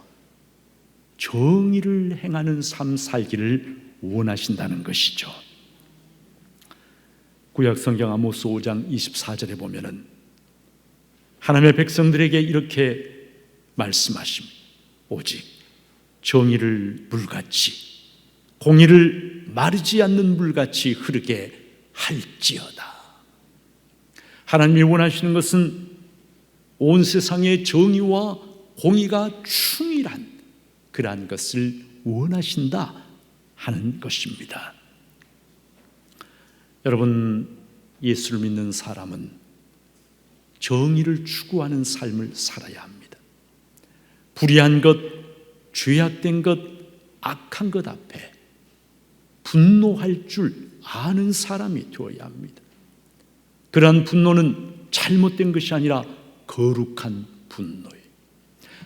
정의를 행하는 삶 살기를 원하신다는 것이죠. 구약 성경 아모스 5장 24절에 보면은 하나님의 백성들에게 이렇게 말씀하십니다. 오직 정의를 물같이, 공의를 마르지 않는 물같이 흐르게 할지어다. 하나님이 원하시는 것은 온 세상의 정의와 공의가 충실한 그러한 것을 원하신다 하는 것입니다. 여러분, 예수를 믿는 사람은 정의를 추구하는 삶을 살아야 합니다. 불의한 것, 죄악된 것, 악한 것 앞에 분노할 줄 아는 사람이 되어야 합니다. 그러한 분노는 잘못된 것이 아니라 거룩한 분노예요.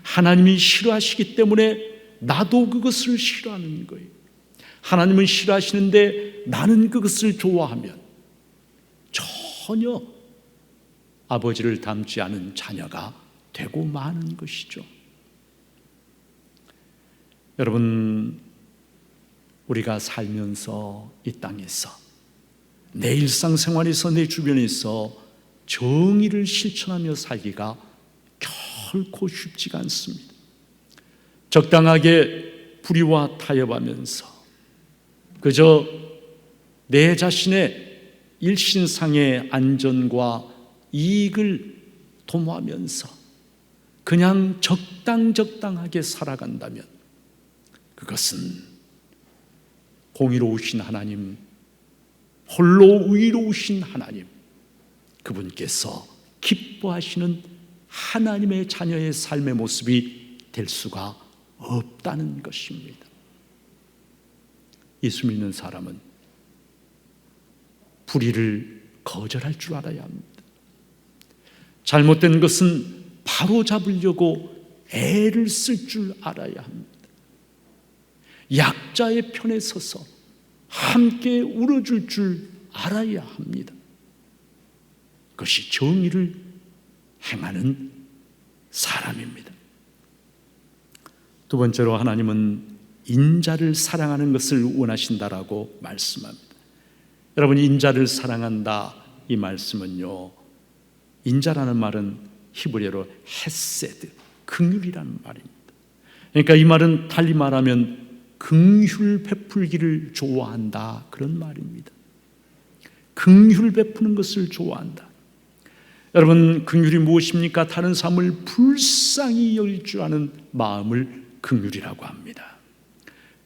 하나님이 싫어하시기 때문에 나도 그것을 싫어하는 거예요. 하나님은 싫어하시는데 나는 그것을 좋아하면 전혀 아버지를 닮지 않은 자녀가 되고 마는 것이죠. 여러분, 우리가 살면서 이 땅에서 내 일상생활에서 내 주변에서 정의를 실천하며 살기가 결코 쉽지가 않습니다. 적당하게 불의와 타협하면서 그저 내 자신의 일신상의 안전과 이익을 도모하면서 그냥 적당하게 살아간다면 그것은 공의로우신 하나님, 홀로 의로우신 하나님, 그분께서 기뻐하시는 하나님의 자녀의 삶의 모습이 될 수가 없다는 것입니다. 예수 믿는 사람은 불의를 거절할 줄 알아야 합니다. 잘못된 것은 바로 잡으려고 애를 쓸 줄 알아야 합니다. 약자의 편에 서서 함께 울어줄 줄 알아야 합니다. 그것이 정의를 행하는 사람입니다. 두 번째로 하나님은 인자를 사랑하는 것을 원하신다라고 말씀합니다. 여러분, 인자를 사랑한다 이 말씀은요, 인자라는 말은 히브리어로 헤세드, 긍휼이라는 말입니다. 그러니까 이 말은 달리 말하면 긍휼 베풀기를 좋아한다, 그런 말입니다. 긍휼 베푸는 것을 좋아한다. 여러분, 긍휼이 무엇입니까? 다른 사람을 불쌍히 여길 줄 아는 마음을 긍휼이라고 합니다.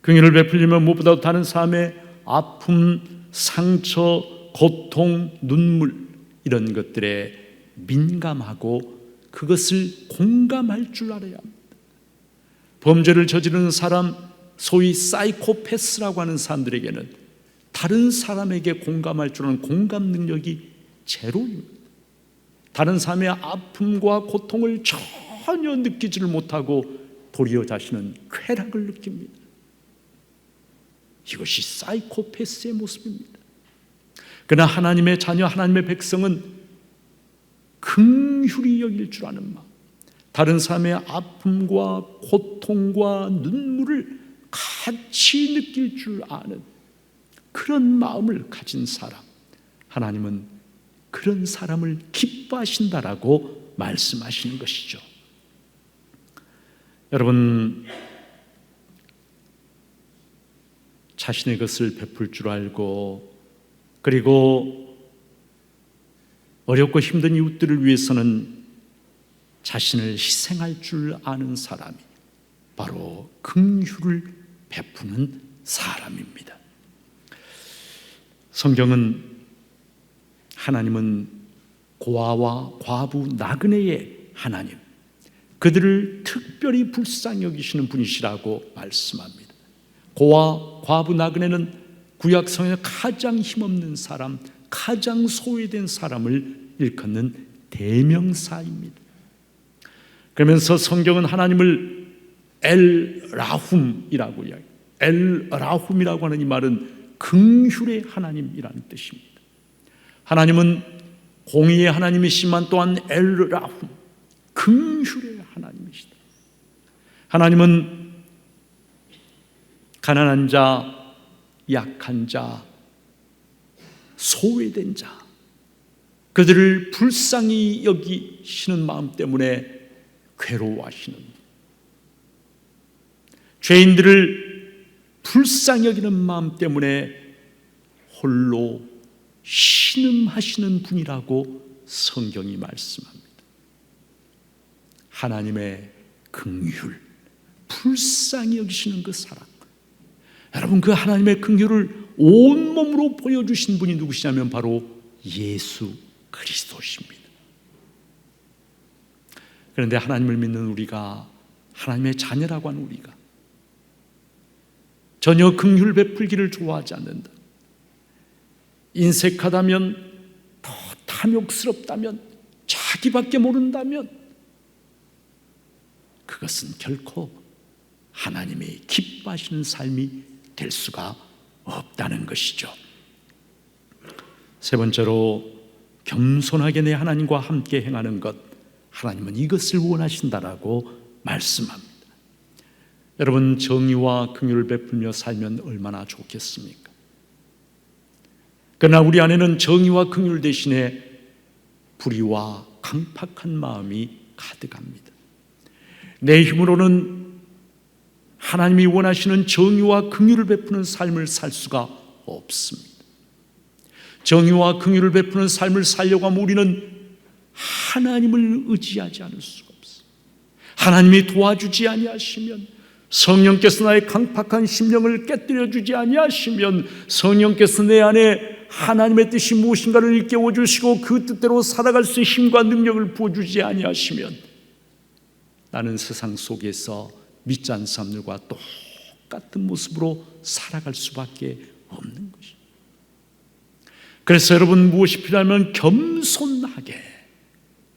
긍휼을 베풀려면 무엇보다도 다른 사람의 아픔, 상처, 고통, 눈물 이런 것들에 민감하고 그것을 공감할 줄 알아야 합니다. 범죄를 저지르는 사람, 소위 사이코패스라고 하는 사람들에게는 다른 사람에게 공감할 줄 아는 공감 능력이 제로입니다. 다른 사람의 아픔과 고통을 전혀 느끼지를 못하고 도리어 자신은 쾌락을 느낍니다. 이것이 사이코패스의 모습입니다. 그러나 하나님의 자녀, 하나님의 백성은 긍휼히 여길 줄 아는 마음, 다른 사람의 아픔과 고통과 눈물을 같이 느낄 줄 아는 그런 마음을 가진 사람, 하나님은 그런 사람을 기뻐하신다라고 말씀하시는 것이죠. 여러분, 자신의 것을 베풀 줄 알고 그리고 어렵고 힘든 이웃들을 위해서는 자신을 희생할 줄 아는 사람이 바로 긍휼을 베푸는 사람입니다. 성경은 하나님은 고아와 과부 나그네의 하나님, 그들을 특별히 불쌍히 여기시는 분이시라고 말씀합니다. 고아, 과부, 나그네는 구약성에 가장 힘없는 사람, 가장 소외된 사람을 일컫는 대명사입니다. 그러면서 성경은 하나님을 엘라훔이라고 이야기해요. 엘라훔이라고 하는 이 말은 긍휼의 하나님이라는 뜻입니다. 하나님은 공의의 하나님이시지만 또한 엘라훔, 긍휼의 하나님이시다. 하나님은 가난한 자, 약한 자, 소외된 자, 그들을 불쌍히 여기시는 마음 때문에 괴로워하시는, 죄인들을 불쌍히 여기는 마음 때문에 홀로 신음하시는 분이라고 성경이 말씀합니다. 하나님의 긍휼, 불쌍히 여기시는 그 사랑, 여러분, 그 하나님의 긍휼을 온몸으로 보여주신 분이 누구시냐면 바로 예수 그리스도십니다. 그런데 하나님을 믿는 우리가, 하나님의 자녀라고 하는 우리가 전혀 긍휼 베풀기를 좋아하지 않는다, 인색하다면, 더 탐욕스럽다면, 자기밖에 모른다면 그것은 결코 하나님이 기뻐하시는 삶이 될 수가 없다는 것이죠. 세 번째로, 겸손하게 내 하나님과 함께 행하는 것, 하나님은 이것을 원하신다라고 말씀합니다. 여러분, 정의와 긍휼을 베풀며 살면 얼마나 좋겠습니까? 그러나 우리 안에는 정의와 긍휼 대신에 불의와 강팍한 마음이 가득합니다. 내 힘으로는 하나님이 원하시는 정의와 긍휼을 베푸는 삶을 살 수가 없습니다. 정의와 긍휼을 베푸는 삶을 살려고 하면 우리는 하나님을 의지하지 않을 수가 없습니다. 하나님이 도와주지 아니하시면, 성령께서 나의 강팍한 심령을 깨뜨려 주지 아니하시면, 성령께서 내 안에 하나님의 뜻이 무엇인가를 일깨워 주시고 그 뜻대로 살아갈 수 있는 힘과 능력을 부어주지 아니하시면 나는 세상 속에서 믿지 않는 사람들과 똑같은 모습으로 살아갈 수밖에 없는 것입니다. 그래서 여러분, 무엇이 필요하면 겸손하게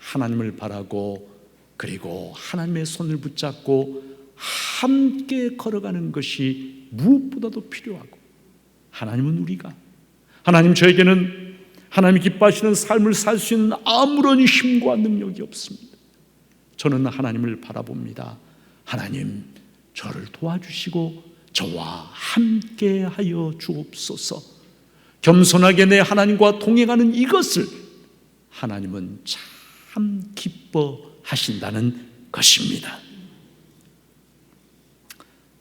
하나님을 바라고 그리고 하나님의 손을 붙잡고 함께 걸어가는 것이 무엇보다도 필요하고, 하나님은 우리가, 하나님 저에게는 하나님이 기뻐하시는 삶을 살 수 있는 아무런 힘과 능력이 없습니다. 저는 하나님을 바라봅니다. 하나님, 저를 도와주시고 저와 함께 하여 주옵소서. 겸손하게 내 하나님과 동행하는 이것을 하나님은 참 기뻐하신다는 것입니다.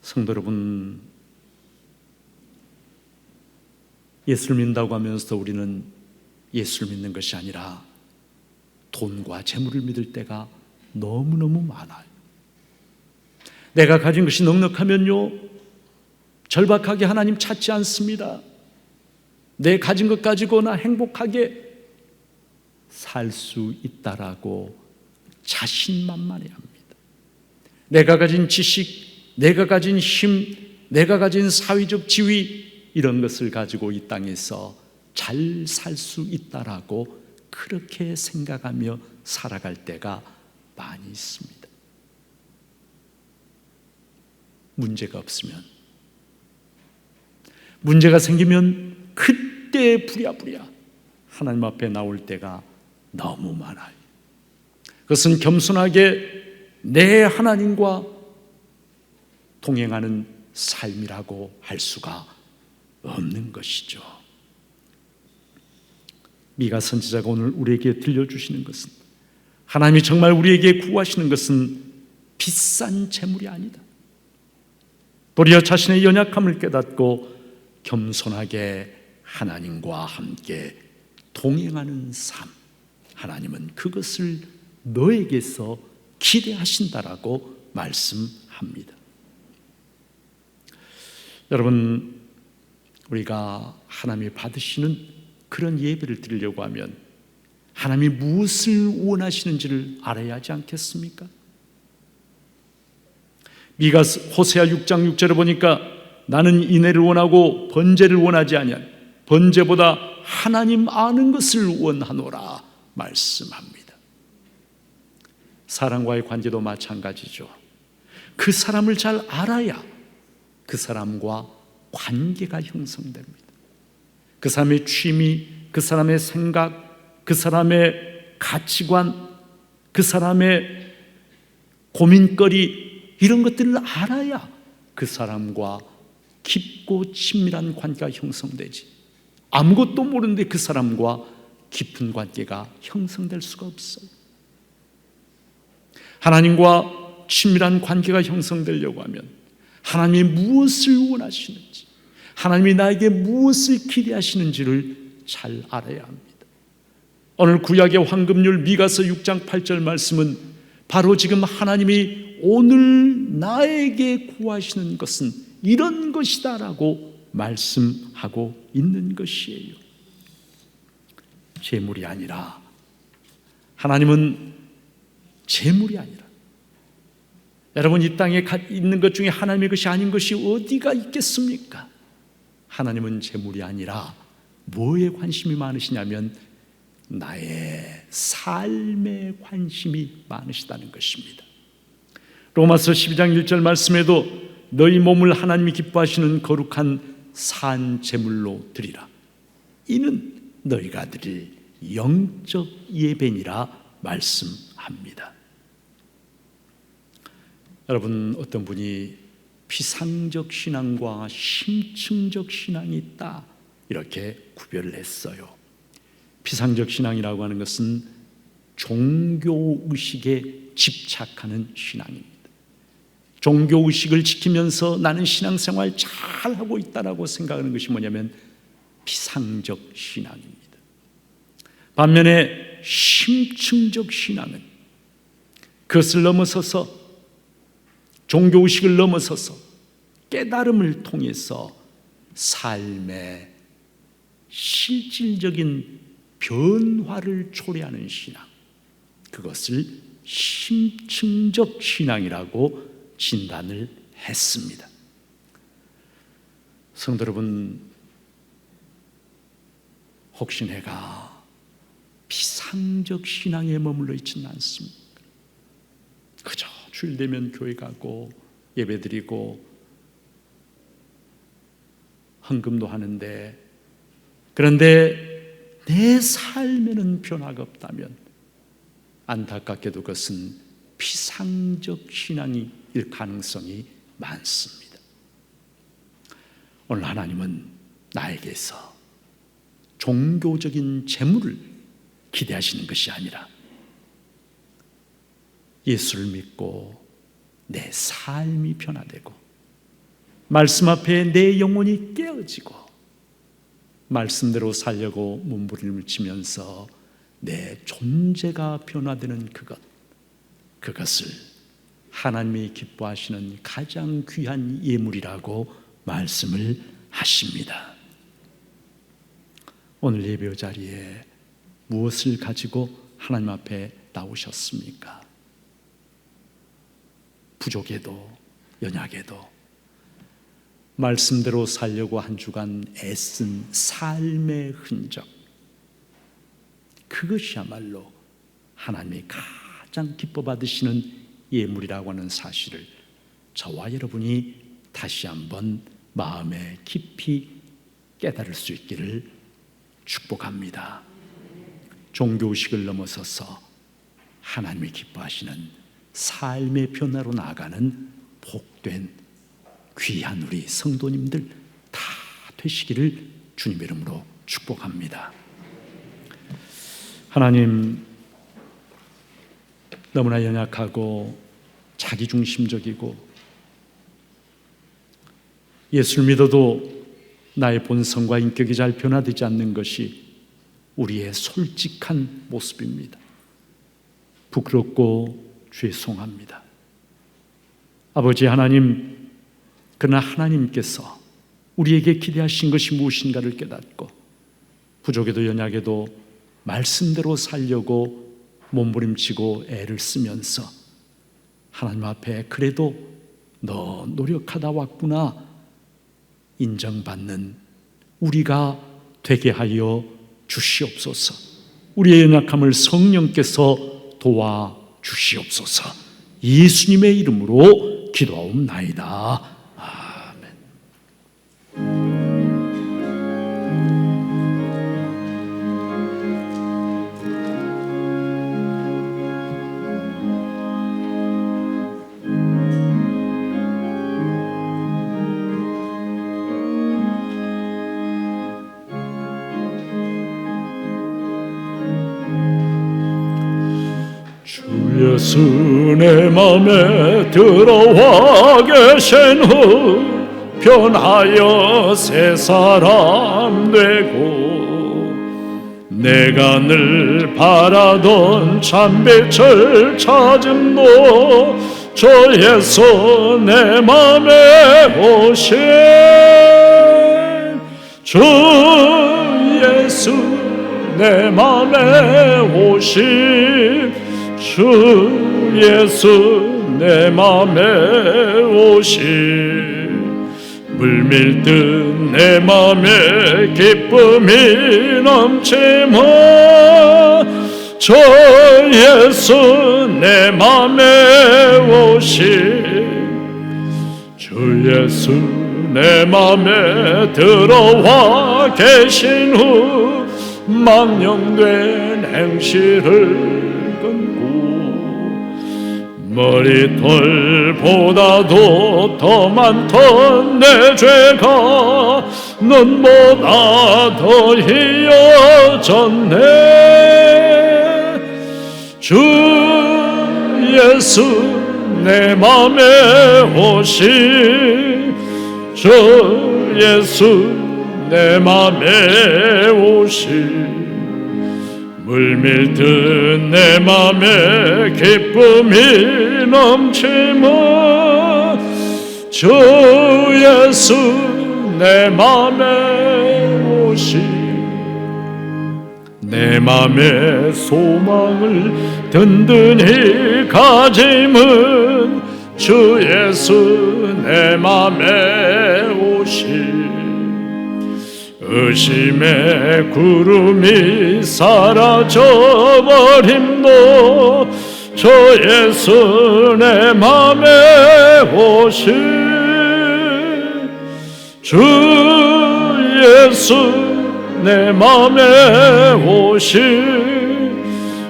성도 여러분, 예수를 믿는다고 하면서 우리는 예수를 믿는 것이 아니라 돈과 재물을 믿을 때가 너무너무 많아요. 내가 가진 것이 넉넉하면요, 절박하게 하나님 찾지 않습니다. 내 가진 것 가지고 나 행복하게 살 수 있다라고 자신만만해 합니다. 내가 가진 지식, 내가 가진 힘, 내가 가진 사회적 지위, 이런 것을 가지고 이 땅에서 잘 살 수 있다라고 그렇게 생각하며 살아갈 때가 많이 있습니다. 문제가 없으면, 문제가 생기면 그때 부랴부랴 하나님 앞에 나올 때가 너무 많아요. 그것은 겸손하게 내 하나님과 동행하는 삶이라고 할 수가 없는 것이죠. 미가 선지자가 오늘 우리에게 들려주시는 것은, 하나님이 정말 우리에게 구하시는 것은 비싼 재물이 아니다. 도리어 자신의 연약함을 깨닫고 겸손하게 하나님과 함께 동행하는 삶, 하나님은 그것을 너에게서 기대하신다라고 말씀합니다. 여러분, 우리가 하나님이 받으시는 그런 예배를 드리려고 하면 하나님이 무엇을 원하시는지를 알아야 하지 않겠습니까? 미가 호세아 6장 6절에 보니까 나는 인애를 원하고 번제를 원하지 아니한 번제보다 하나님 아는 것을 원하노라 말씀합니다. 사람과의 관계도 마찬가지죠. 그 사람을 잘 알아야 그 사람과 관계가 형성됩니다. 그 사람의 취미, 그 사람의 생각, 그 사람의 가치관, 그 사람의 고민거리, 이런 것들을 알아야 그 사람과 깊고 친밀한 관계가 형성되지, 아무것도 모르는데 그 사람과 깊은 관계가 형성될 수가 없어요. 하나님과 친밀한 관계가 형성되려고 하면 하나님이 무엇을 원하시는지, 하나님이 나에게 무엇을 기대하시는지를 잘 알아야 합니다. 오늘 구약의 황금률 미가서 6장 8절 말씀은 바로 지금 하나님이 오늘 나에게 구하시는 것은 이런 것이다라고 말씀하고 있는 것이에요. 재물이 아니라, 하나님은 재물이 아니라, 여러분, 이 땅에 있는 것 중에 하나님의 것이 아닌 것이 어디가 있겠습니까? 하나님은 재물이 아니라 뭐에 관심이 많으시냐면 나의 삶에 관심이 많으시다는 것입니다. 로마서 12장 1절 말씀에도 너희 몸을 하나님이 기뻐하시는 거룩한 산 제물로 드리라. 이는 너희가 드릴 영적 예배니라 말씀합니다. 여러분, 어떤 분이 피상적 신앙과 심층적 신앙이 있다, 이렇게 구별을 했어요. 피상적 신앙이라고 하는 것은 종교의식에 집착하는 신앙입니다. 종교의식을 지키면서 나는 신앙생활 잘하고 있다라고 생각하는 것이 뭐냐면 피상적 신앙입니다. 반면에 심층적 신앙은 그것을 넘어서서, 종교의식을 넘어서서 깨달음을 통해서 삶의 실질적인 변화를 초래하는 신앙, 그것을 심층적 신앙이라고 진단을 했습니다. 성도 여러분, 혹시 내가 피상적 신앙에 머물러 있지는 않습니다. 그저 주일 되면 교회 가고 예배드리고 헌금도 하는데, 그런데 내 삶에는 변화가 없다면 안타깝게도 그것은 피상적 신앙일 가능성이 많습니다. 오늘 하나님은 나에게서 종교적인 재물을 기대하시는 것이 아니라 예수를 믿고 내 삶이 변화되고 말씀 앞에 내 영혼이 깨어지고 말씀대로 살려고 몸부림을 치면서 내 존재가 변화되는 그것을 하나님이 기뻐하시는 가장 귀한 예물이라고 말씀을 하십니다. 오늘 예배 자리에 무엇을 가지고 하나님 앞에 나오셨습니까? 부족해도 연약해도 말씀대로 살려고 한 주간 애쓴 삶의 흔적, 그것이야말로 하나님이 가장 기뻐 받으시는 예물이라고 하는 사실을 저와 여러분이 다시 한번 마음에 깊이 깨달을 수 있기를 축복합니다. 종교의식을 넘어서서 하나님이 기뻐하시는 삶의 변화로 나아가는 복된 귀한 우리 성도님들 다 되시기를 주님의 이름으로 축복합니다. 하나님, 너무나 연약하고 자기중심적이고 예수를 믿어도 나의 본성과 인격이 잘 변화되지 않는 것이 우리의 솔직한 모습입니다. 부끄럽고 죄송합니다. 아버지 하나님, 그러나 하나님께서 우리에게 기대하신 것이 무엇인가를 깨닫고 부족해도 연약해도 말씀대로 살려고 몸부림치고 애를 쓰면서 하나님 앞에 그래도 너 노력하다 왔구나 인정받는 우리가 되게 하여 주시옵소서. 우리의 연약함을 성령께서 도와주시옵소서. 예수님의 이름으로 기도하옵나이다. 예수 내 맘에 들어와 계신 후 변하여 새 사람 되고 내가 늘 바라던 참빛을 찾음도 저 예수 내 맘에 오신 주 예수 내 맘에 오신 주 예수 내 맘에 오신 물밀듯 내 맘에 기쁨이 넘치며 저 예수 내 맘에 오신 주 예수 내 맘에 들어와 계신 후 망령된 행실을 머리털보다도 더 많던 내 죄가 눈보다 더 희어졌네. 주 예수 내 맘에 오신 주 예수 내 맘에 오신 물밀듯 내 맘에 기쁨이 넘치며 주 예수 내 맘에 오신 내 맘의 소망을 든든히 가짐은 주 예수 내 맘에 오신 의심의 구름이 사라져버림도 주 예수 내 맘에 오신 주 예수 내 맘에 오신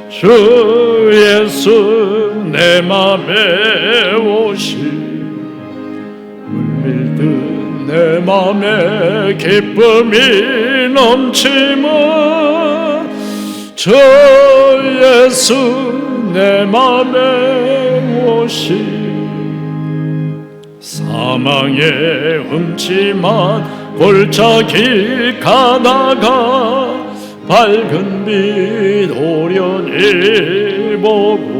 주 예수 내 맘에 오신 물밀듯 내 맘에 기쁨이 넘치면 주 예수 내 맘에 오신 사망의 음침한 골짜기 가다가 밝은 빛 오련히 보고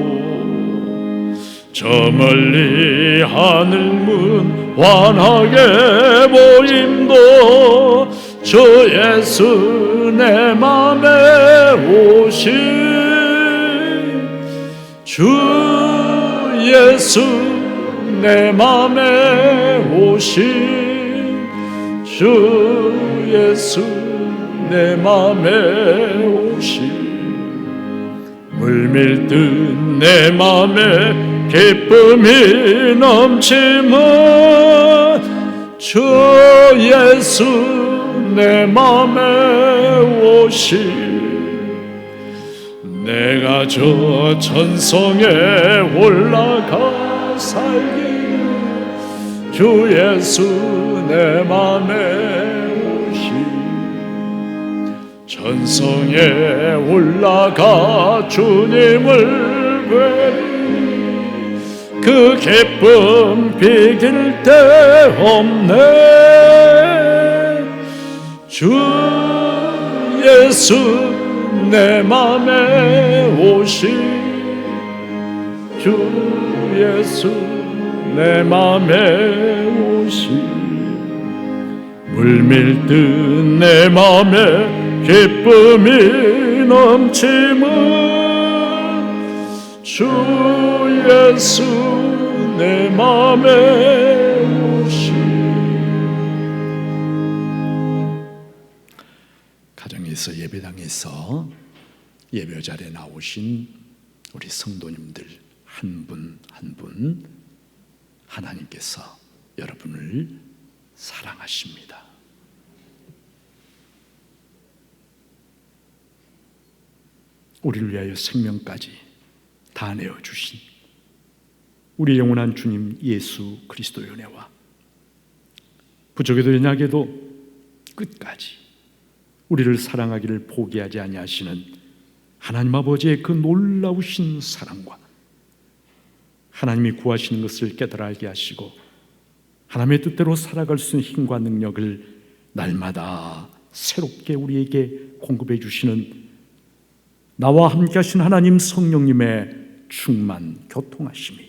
저 멀리 하늘문 환하게 보임도 주 예수 내 맘에 오신 주 예수 내 맘에 오신 주 예수 내 맘에 오신 물밀듯 내 맘에 기쁨이 넘치면 주 예수 내 맘에 오신 내가 저 천성에 올라가 살기를 주 예수 내 맘에 오신 천성에 올라가 주님을 뵈리 그 기쁨 비길 데 없네 주 예수 내 맘에 오신 주 예수 내 맘에 오신 물밀듯 내 맘에 기쁨이 넘치면 주 예수 내 맘에 오신 가정에서 예배당에서 예배 자리에 나오신 우리 성도님들 한 분 한 분 하나님께서 여러분을 사랑하십니다. 우리를 위하여 생명까지 다 내어주신 우리 영원한 주님 예수 그리스도의 은혜와 부족에도 연약에도 끝까지 우리를 사랑하기를 포기하지 아니하시는 하나님 아버지의 그 놀라우신 사랑과 하나님이 구하시는 것을 깨달아 알게 하시고 하나님의 뜻대로 살아갈 수 있는 힘과 능력을 날마다 새롭게 우리에게 공급해 주시는 나와 함께 하신 하나님 성령님의 충만 교통하심이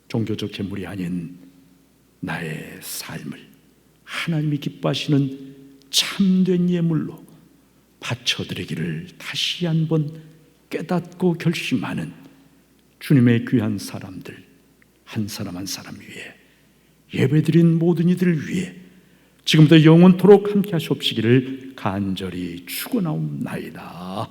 종교적 재물이 아닌 나의 삶을 하나님이 기뻐하시는 참된 예물로 바쳐드리기를 다시 한번 깨닫고 결심하는 주님의 귀한 사람들 한 사람 한 사람 위에 예배드린 모든 이들을 위해 지금부터 영원토록 함께 하시옵시기를 간절히 축원하옵나이다.